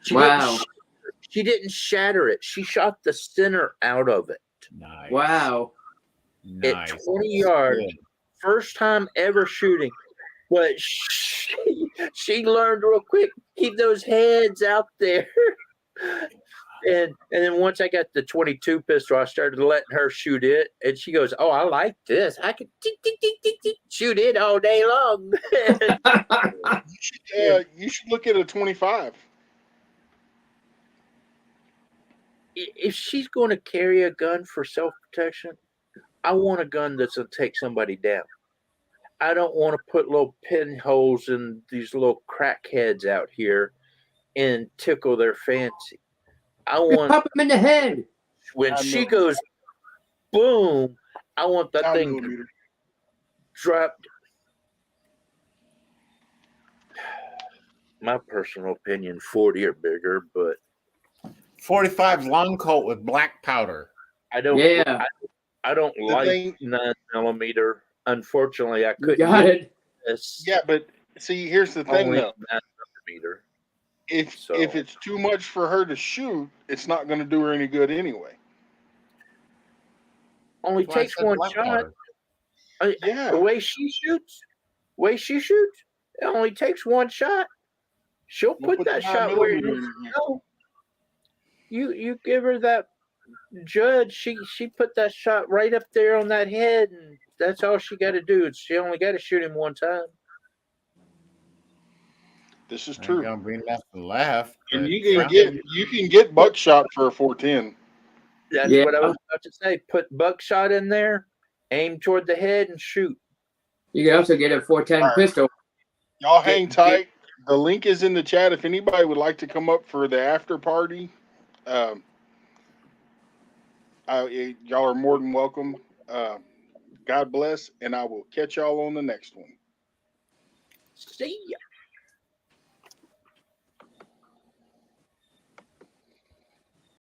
She didn't shatter it. She shot the center out of it. Nice. Wow. At 20 yards. Good. First time ever shooting. But she learned real quick, keep those heads out there. And then once I got the 22 pistol, I started letting her shoot it. And she goes, oh, I like this. I can shoot it all day long. You should look at a 25. If she's going to carry a gun for self-protection, I want a gun that's going to take somebody down. I don't want to put little pinholes in these little crackheads out here and tickle their fancy. I want pop him in the head. When she goes boom, I want that thing dropped. My personal opinion, 40 or bigger, but 45 long Colt with black powder. I don't. Yeah. I don't like 9mm unfortunately, I You couldn't got get it. this Yeah, but see, here's the thing only though. on that meter. If So it's too much for her to shoot, it's not going to do her any good anyway. only That's why I takes said one black shot. water. Yeah. The way she shoots, it only takes one shot. She'll We'll put the that 9 shot where it millimeter needs in to here. go. You give her that judge. She put that shot right up there on that head, and that's all she got to do. She only got to shoot him one time. This is Ain't true. gonna be nothing left. And but, you can get buckshot for a 410. That's Yeah. what I was about to say. Put buckshot in there, aim toward the head, and shoot. You can also get a 410 All right. pistol. Y'all Get- hang tight. The link is in the chat. If anybody would like to come up for the after party, y'all are more than welcome. God bless, and I will catch y'all on the next one. See ya.